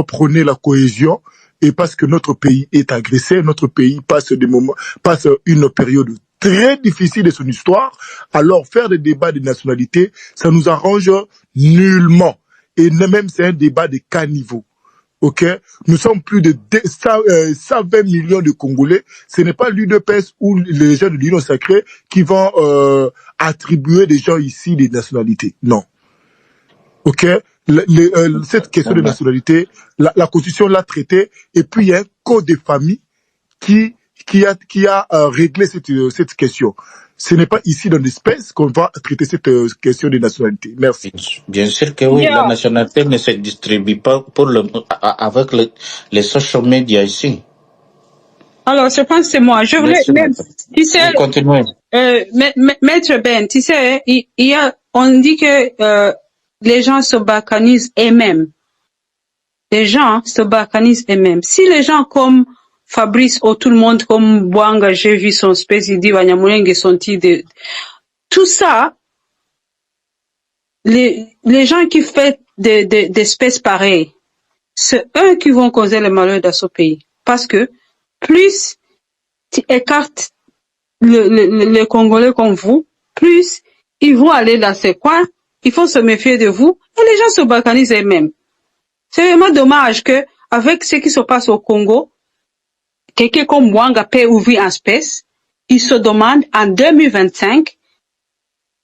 prôner la cohésion. Et parce que notre pays est agressé, notre pays passe une période très difficile de son histoire, alors faire des débats de nationalité, ça nous arrange nullement. Et même c'est un débat de caniveau. Ok, nous sommes plus de 120 millions de Congolais. Ce n'est pas l'UDPS ou les gens de l'Union sacrée qui vont attribuer des gens ici des nationalités. Non. Ok, cette question de nationalité, la Constitution l'a traitée, et puis il y a un code de famille qui a réglé cette question. Ce n'est pas ici dans l'espèce qu'on va traiter cette question de nationalité. Merci. Bien sûr que oui, la nationalité ne se distribue pas avec les social media ici. Alors, je pense que c'est moi. Je voulais même, tu sais, Maître Ben, tu sais, on dit que les gens se balkanisent eux-mêmes. Les gens se balkanisent eux-mêmes. Si les gens comme Fabrice ou tout le monde comme Bouanga, j'ai vu son space, il dit Wanyamulenge son titre, tout ça, les gens qui font des espèces pareilles, c'est eux qui vont causer le malheur dans ce pays. Parce que plus tu écartes les Congolais comme vous, plus ils vont aller dans ces coins, il faut se méfier de vous, et les gens se balkanisent eux-mêmes. C'est vraiment dommage que, avec ce qui se passe au Congo, quelqu'un comme Bouanga peut ouvrir un space, il se demande en 2025,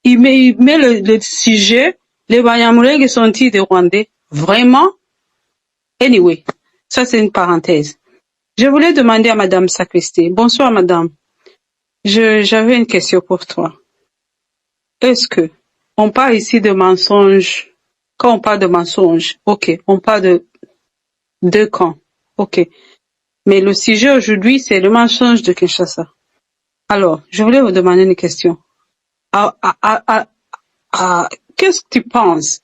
il met le sujet, les Banyamulenge sont-ils des Rwandais? Vraiment? Anyway, ça c'est une parenthèse. Je voulais demander à Madame Sacristé. Bonsoir Madame. J'avais une question pour toi. Est-ce que on parle ici de mensonges? Quand on parle de mensonges, ok, on parle de deux camps, ok. Mais le sujet aujourd'hui, c'est le mensonge de Kinshasa. Alors, je voulais vous demander une question. Qu'est-ce que tu penses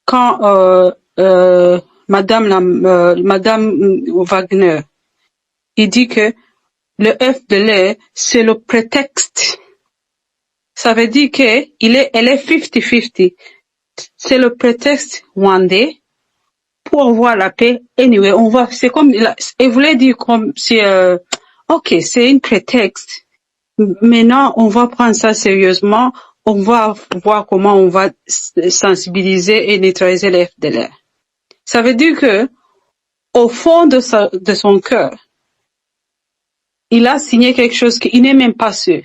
quand Madame Wagner, il dit que le FDLR, c'est le prétexte. Ça veut dire que elle est 50-50. C'est le prétexte rwandais pour avoir la paix. Anyway, c'est comme, elle voulait dire comme si, ok, c'est un prétexte. Maintenant, on va prendre ça sérieusement. On va voir comment on va sensibiliser et neutraliser les FDLR. Ça veut dire que, au fond de son cœur, il a signé quelque chose qu'il n'est même pas sûr.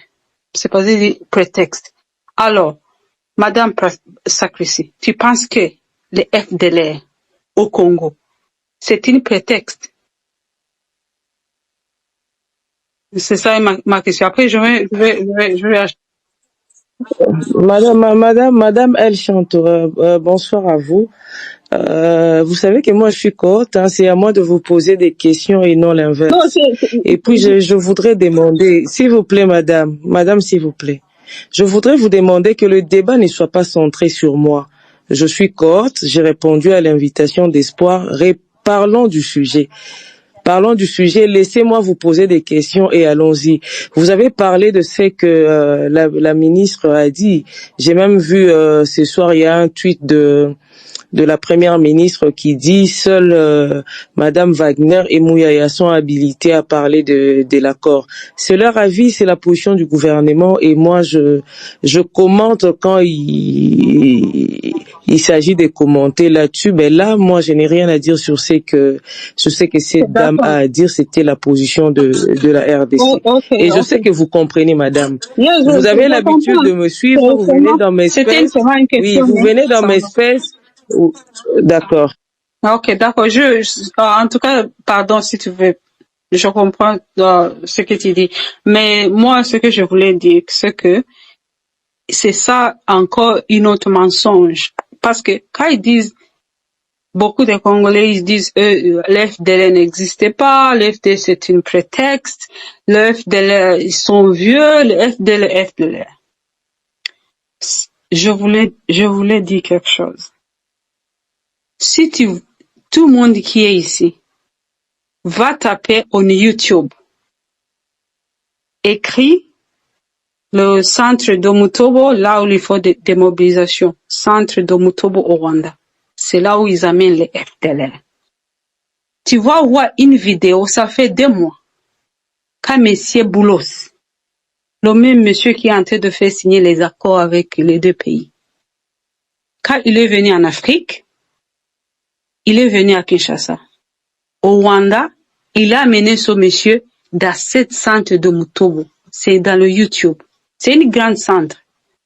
C'est pas dire prétexte. Alors, Madame Sacristy, tu penses que les FDLR au Congo, c'est un prétexte? C'est ça ma question. Après, je vais Madame El Chantoura, bonsoir à vous. Vous savez que moi je suis courte, hein, c'est à moi de vous poser des questions et non l'inverse. Et puis je voudrais demander, s'il vous plaît madame, s'il vous plaît, je voudrais vous demander que le débat ne soit pas centré sur moi. Je suis courte, j'ai répondu à l'invitation d'Espoir, parlons du sujet. Parlons du sujet, laissez-moi vous poser des questions et allons-y. Vous avez parlé de ce que la ministre a dit. J'ai même vu ce soir, il y a un tweet de la première ministre qui dit seule Madame Wagner et Mouyaya sont habilités à parler de l'accord. C'est leur avis, c'est la position du gouvernement et moi je commente quand il il s'agit de commenter là-dessus. Ben là, moi, je n'ai rien à dire sur ce que cette dame a à dire. C'était la position de la RDC. Et je sais que vous comprenez, madame. Vous avez l'habitude de me suivre. Vous venez dans mes spaces. Oui, vous venez dans mes spaces. D'accord. Ok, d'accord. En tout cas, pardon si tu veux. Je comprends ce que tu dis. Mais moi, ce que je voulais dire, c'est que c'est ça encore une autre mensonge. Parce que quand ils disent, beaucoup de Congolais, ils disent, l'FDL n'existait pas, l'FDL c'est un prétexte, le FDL, ils sont vieux, le FDL. Je voulais dire quelque chose. Si tout le monde qui est ici, va taper en YouTube, écrit le centre de Mutobo, là où il faut des mobilisations, centre de Mutobo au Rwanda. C'est là où ils amènent les FDLR. Tu vas voir une vidéo, ça fait 2 mois, quand monsieur Boulos, le même monsieur qui est en train de faire signer les accords avec les 2 pays, quand il est venu en Afrique, il est venu à Kinshasa. Au Rwanda, il a amené ce monsieur dans cette centre de Mutobo. C'est dans le YouTube. C'est une grande centre.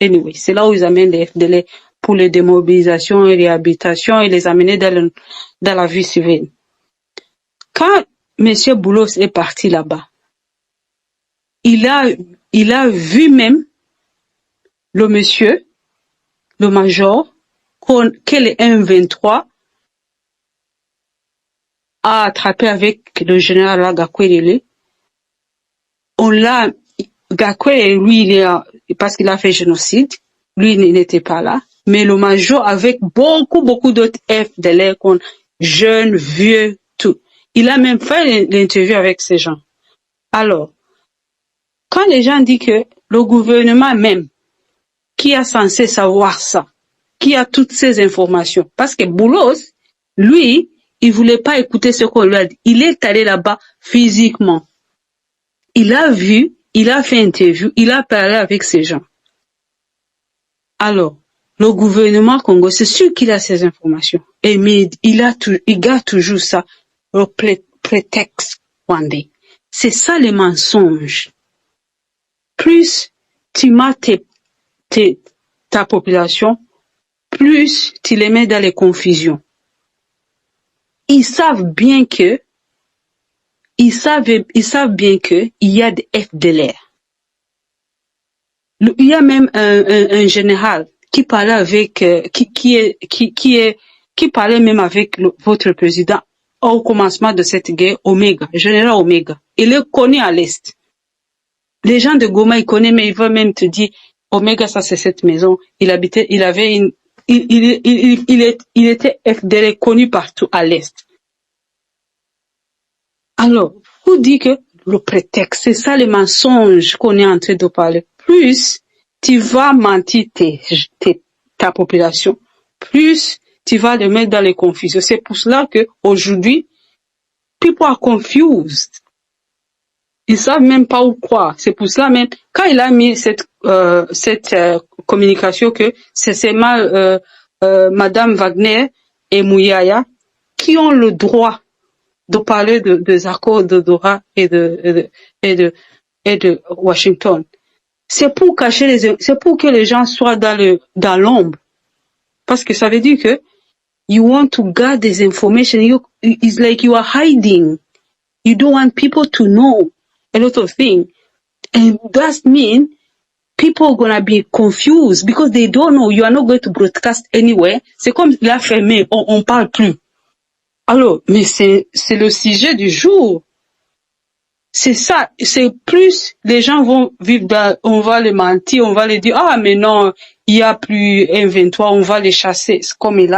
Anyway, c'est là où ils amènent les FDL pour les démobilisations et réhabilitations et les amener dans la vie civile. Quand monsieur Boulos est parti là-bas, il a vu même le monsieur, le major, que le M23 a attrapé avec le général Gakwelele. Gakwelele, lui, parce qu'il a fait génocide, lui, il n'était pas là. Mais le major, avec beaucoup d'autres FDLR, jeunes, vieux, tout. Il a même fait l'interview avec ces gens. Alors, quand les gens disent que le gouvernement même, qui est censé savoir ça, qui a toutes ces informations, parce que Boulos, lui, il voulait pas écouter ce qu'on lui a dit. Il est allé là-bas physiquement. Il a vu, il a fait interview, il a parlé avec ces gens. Alors, le gouvernement congolais, c'est sûr qu'il a ces informations. Mais il garde toujours ça, le prétexte rwandais. C'est ça les mensonges. Plus tu mets ta population, plus tu les mets dans les confusions. Ils savent bien que il y a des FDLR. Il y a même un général qui parlait avec qui parlait même avec votre président au commencement de cette guerre, Omega, général Omega. Il est connu à l'Est. Les gens de Goma, ils connaissent, mais ils veulent même te dire, Omega, ça c'est cette maison. Il était FDL connu partout à l'Est. Alors, vous dites que le prétexte, c'est ça les mensonges qu'on est en train de parler. Plus tu vas mentir ta population, plus tu vas les mettre dans les confusions. C'est pour cela que aujourd'hui, people are confused. Ils savent même pas où croire. C'est pour cela même, quand il a mis cette communication que c'est seulement Madame Wagner et Mouyaya qui ont le droit de parler des accords de Doha et de Washington. C'est pour cacher c'est pour que les gens soient dans l'ombre. Parce que ça veut dire que you want to guard this information. It's like you are hiding. You don't want people to know a lot of things. And that means people are gonna be confused because they don't know. You are not going to broadcast anywhere. C'est comme la fermée, on parle plus. Alors, mais c'est le sujet du jour. C'est ça, c'est plus les gens vont vivre on va les mentir, on va les dire, ah, mais non, il y a plus M23, on va les chasser. C'est comme ils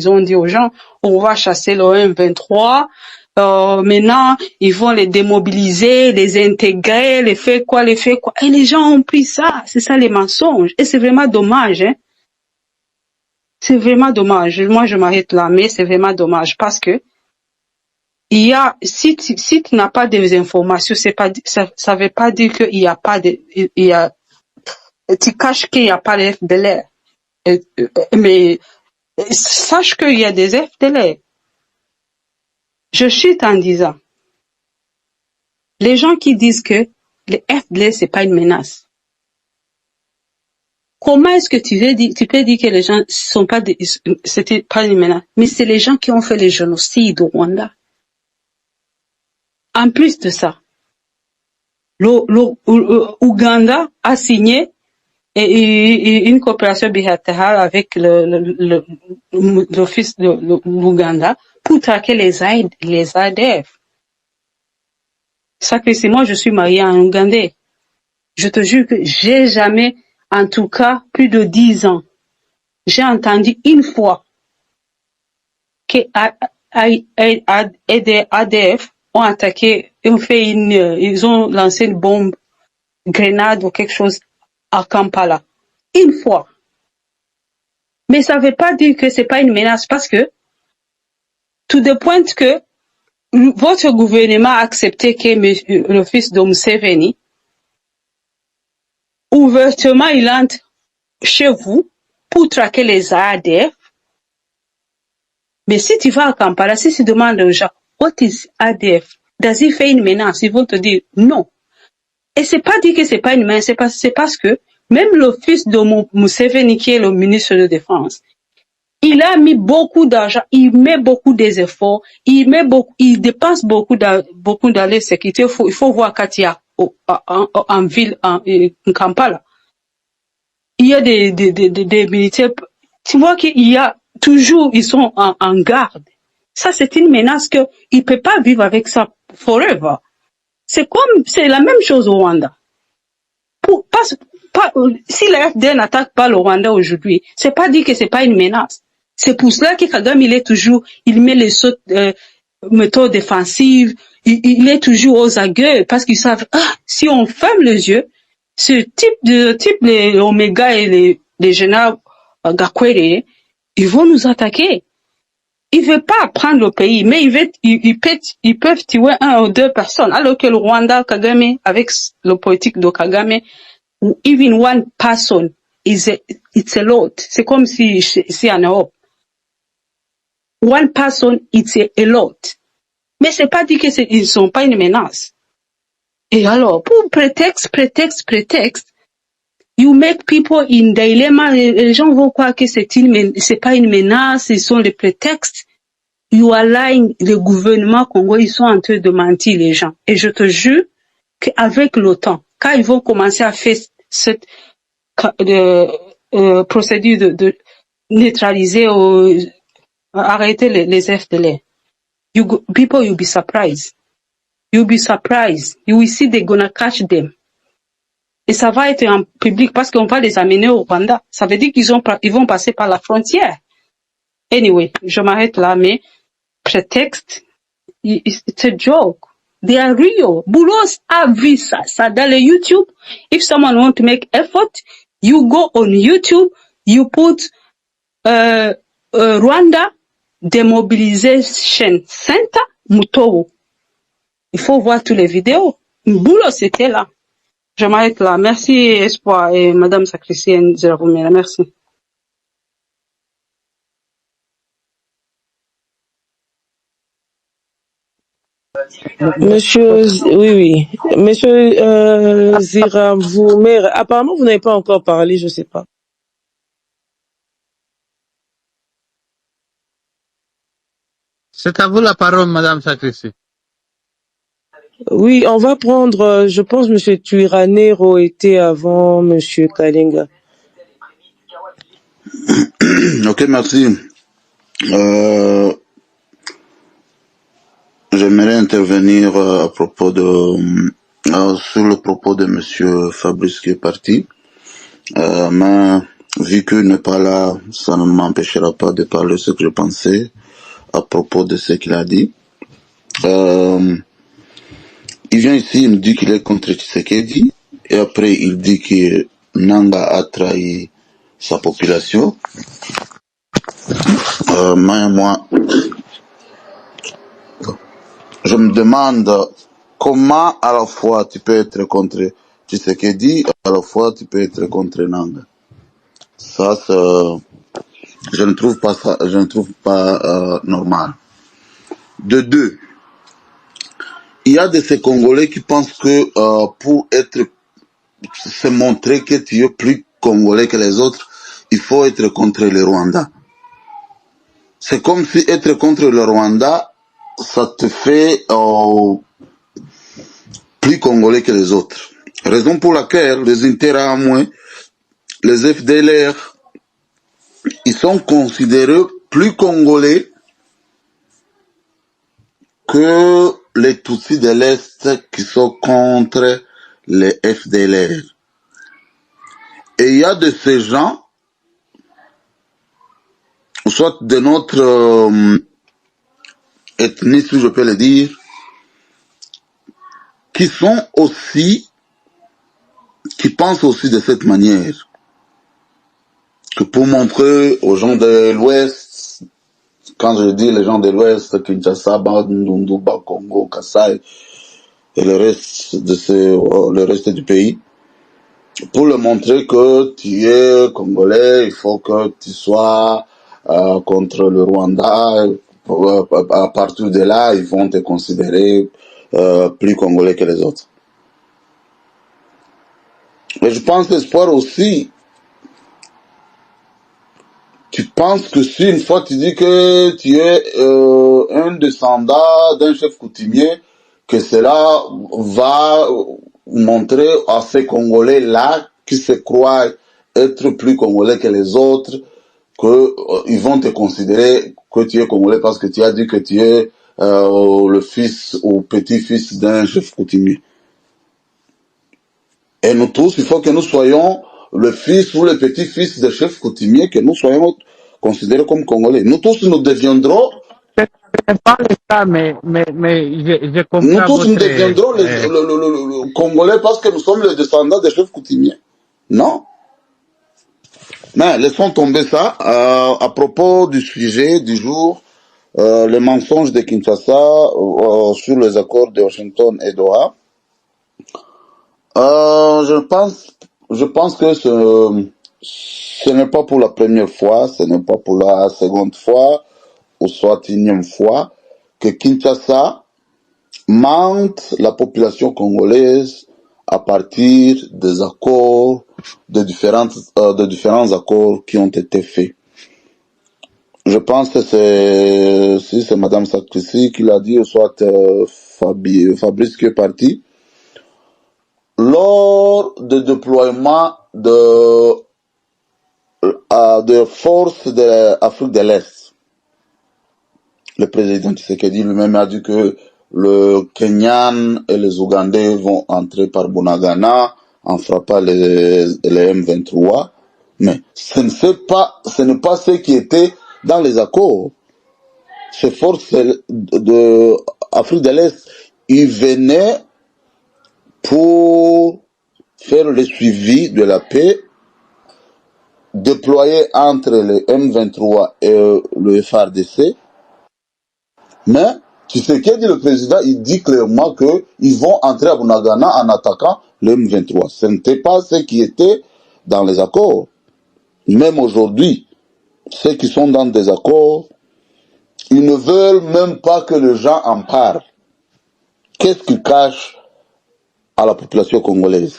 ont dit aux gens, on va chasser le M23, maintenant, ils vont les démobiliser, les intégrer, les faire quoi. Et les gens ont pris ça, c'est ça les mensonges. Et c'est vraiment dommage, hein. C'est vraiment dommage. Moi, je m'arrête là, mais c'est vraiment dommage parce que si tu n'as pas des informations, ça veut pas dire qu'il y a pas tu caches qu'il y a pas de FDLR. Mais sache qu'il y a des FDLR. Je chute en disant, les gens qui disent que les FDLR c'est pas une menace. Comment est-ce que tu peux dire que les gens sont pas c'était pas une menace? Mais c'est les gens qui ont fait le génocide au Rwanda. En plus de ça, l'Ouganda a signé une coopération bilatérale avec l'office de l'Ouganda pour traquer les ADF. Ça que c'est moi, je suis mariée à un Ougandais. Je te jure que j'ai jamais, en tout cas, plus de 10 ans, j'ai entendu une fois que des ADF ont attaqué, ils ont lancé une bombe, grenade ou quelque chose à Kampala. Une fois. Mais ça veut pas dire que c'est pas une menace parce que, tout de pointe que votre gouvernement a accepté que le fils de Museveni, ouvertement, il entre chez vous pour traquer les ADF. Mais si tu vas à Kampala, si tu demandes aux gens, what is ADF? Does it fait une menace? Ils vont te dire non. Et c'est pas dit que c'est pas une menace, c'est parce que même le fils de Museveni, qui est le ministre de Défense, il a mis beaucoup d'argent, il met beaucoup des efforts, il dépense beaucoup dans les sécurités. Il faut voir Katia en ville, en Kampala. Il y a des militaires. Tu vois qu'il y a toujours, ils sont en garde. Ça, c'est une menace que il peut pas vivre avec ça forever. C'est la même chose au Rwanda. Si la FDL n'attaque pas le Rwanda aujourd'hui, c'est pas dit que c'est pas une menace. C'est pour cela que Kagame, il met les méthodes défensives, il est toujours aux aguets, parce qu'ils savent, si on ferme les yeux, ce type les Omega et les généraux Gakwere, ils vont nous attaquer. Ils veulent pas prendre le pays, mais ils peuvent tuer 1 ou 2 personnes, alors que le Rwanda, Kagame, avec le politique de Kagame, even one person, it's a lot. C'est comme si en Europe. One person, it's a lot. Mais c'est pas dit ils sont pas une menace. Et alors, pour prétexte, you make people in dilemma. Les gens vont croire que c'est pas une menace, ils sont les prétextes. You are lying. Le gouvernement congolais, ils sont en train de mentir les gens. Et je te jure qu'avec le temps, quand ils vont commencer à faire cette procédure de neutraliser ou arrêter les FDLR, people you'll be surprised. You'll be surprised. You will see they're gonna catch them. Et ça va être en public parce qu'on va les amener au Rwanda. Ça veut dire ils vont passer par la frontière. Anyway, je m'arrête là, mais prétexte, it's a joke. They are real. Boulos a vu ça dans le YouTube. If someone want to make effort, you go on YouTube, you put Rwanda Demobilization Center Mutobo. Il faut voir toutes les vidéos. Boulos c'était là. Je m'arrête là. Merci Espoir et Madame Sacristienne Zeromera. Merci. Monsieur, oui. Monsieur Zira, apparemment vous n'avez pas encore parlé, je sais pas. C'est à vous la parole, Madame Sacristi. Oui, on va prendre, je pense, Monsieur Tuiranero était avant Monsieur Kalinga. Ok, merci. J'aimerais intervenir à propos sur le propos de Monsieur Fabrice qui est parti. Mais vu qu'il n'est pas là, ça ne m'empêchera pas de parler ce que je pensais à propos de ce qu'il a dit. Il vient ici, il me dit qu'il est contre Tshisekedi, et après il dit que Nanga a trahi sa population. Mais moi, je me demande comment à la fois tu peux être contre Tshisekedi, à la fois tu peux être contre Nanga. Ça, je ne trouve pas ça, je ne trouve pas normal. De deux, il y a de ces Congolais qui pensent que pour se montrer que tu es plus Congolais que les autres, il faut être contre le Rwanda. C'est comme si être contre le Rwanda, ça te fait plus Congolais que les autres. Raison pour laquelle les Interahamwe, les FDLR, ils sont considérés plus Congolais que les Tutsis de l'Est qui sont contre les FDLR. Et il y a de ces gens, soit de notre ethnie, si je peux le dire, qui pensent aussi de cette manière. Que pour montrer aux gens de l'Ouest, quand je dis les gens de l'Ouest, Kinshasa, Bandundu, Bakongo, Kassai, et le reste du pays, pour leur montrer que tu es Congolais, il faut que tu sois contre le Rwanda. À partir de là, ils vont te considérer plus Congolais que les autres. Mais je pense l'espoir aussi. Tu penses que si une fois tu dis que tu es un descendant d'un chef coutumier, que cela va montrer à ces Congolais-là qui se croient être plus Congolais que les autres, qu'ils vont te considérer que tu es Congolais parce que tu as dit que tu es le fils ou petit-fils d'un chef coutumier. Et nous tous, il faut que nous soyons le fils ou le petit-fils des chefs coutumiers, que nous soyons considérés comme Congolais. Nous tous, nous deviendrons... C'est pas le cas, mais je comprends Nous tous, nous votre... deviendrons le Congolais parce que nous sommes les descendants des chefs coutumiers. Non. Mais laissons tomber ça. À propos du sujet du jour, les mensonges de Kinshasa sur les accords de Washington et Doha, je pense que ce n'est pas pour la première fois, ce n'est pas pour la seconde fois, ou soit unième fois, que Kinshasa mente la population congolaise à partir des accords, de différents accords qui ont été faits. Je pense que c'est Madame Sakrissi qui l'a dit, ou soit Fabrice qui est parti. Lors du déploiement de forces de l'Afrique de l'Est, le président Tshisekedi lui-même a dit que le Kenyan et les Ougandais vont entrer par Bunagana en frappant les M23. Mais ce n'est pas ce qui était dans les accords. Ces forces de Afrique de l'Est, ils venaient pour faire le suivi de la paix déployé entre le M23 et le FARDC. Mais Tshisekedi, le président, il dit clairement qu'ils vont entrer à Bunagana en attaquant le M23. Ce n'était pas ce qui était dans les accords. Même aujourd'hui, ceux qui sont dans des accords, ils ne veulent même pas que les gens en parlent. Qu'est-ce qu'ils cachent à la population congolaise?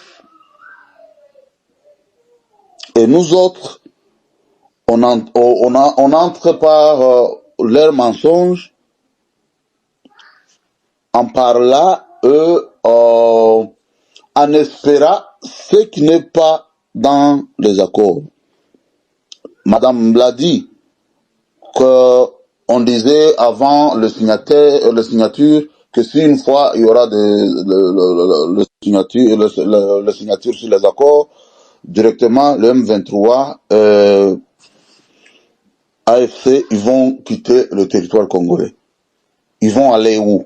Et nous autres, on entre par leurs mensonges en parlant en espérant ce qui n'est pas dans les accords. Madame l'a dit, qu'on disait avant le signature que si une fois il y aura le signature sur les accords, directement le M23 AFC, ils vont quitter le territoire congolais. Ils vont aller où?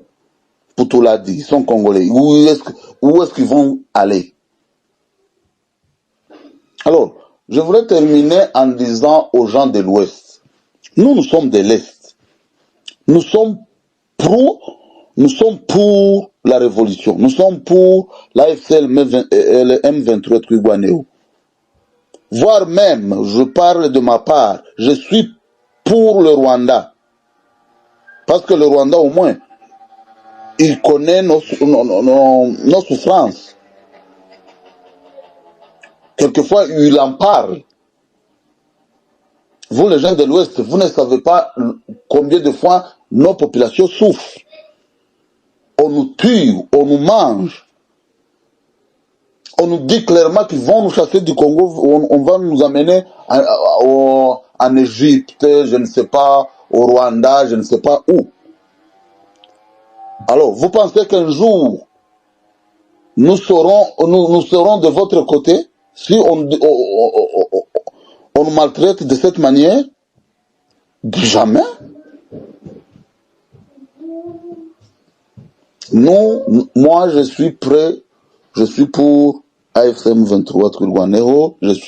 Poutou l'a dit, ils sont congolais. Où est-ce qu'ils vont aller? Alors, je voulais terminer en disant aux gens de l'Ouest, nous sommes de l'Est. Nous sommes pour la révolution. Nous sommes pour l'AFC et le M23 Twigwanéo. voire même, je parle de ma part, je suis pour le Rwanda. Parce que le Rwanda, au moins, il connaît nos souffrances. Quelquefois, il en parle. Vous, les gens de l'Ouest, vous ne savez pas combien de fois nos populations souffrent. On nous tue, on nous mange. On nous dit clairement qu'ils vont nous chasser du Congo, on va nous amener en Égypte, je ne sais pas, au Rwanda, je ne sais pas où. Alors, vous pensez qu'un jour, nous serons de votre côté si on nous maltraite de cette manière? Jamais. Moi, je suis prêt, je suis pour AFM 23 Twirwaneho, je suis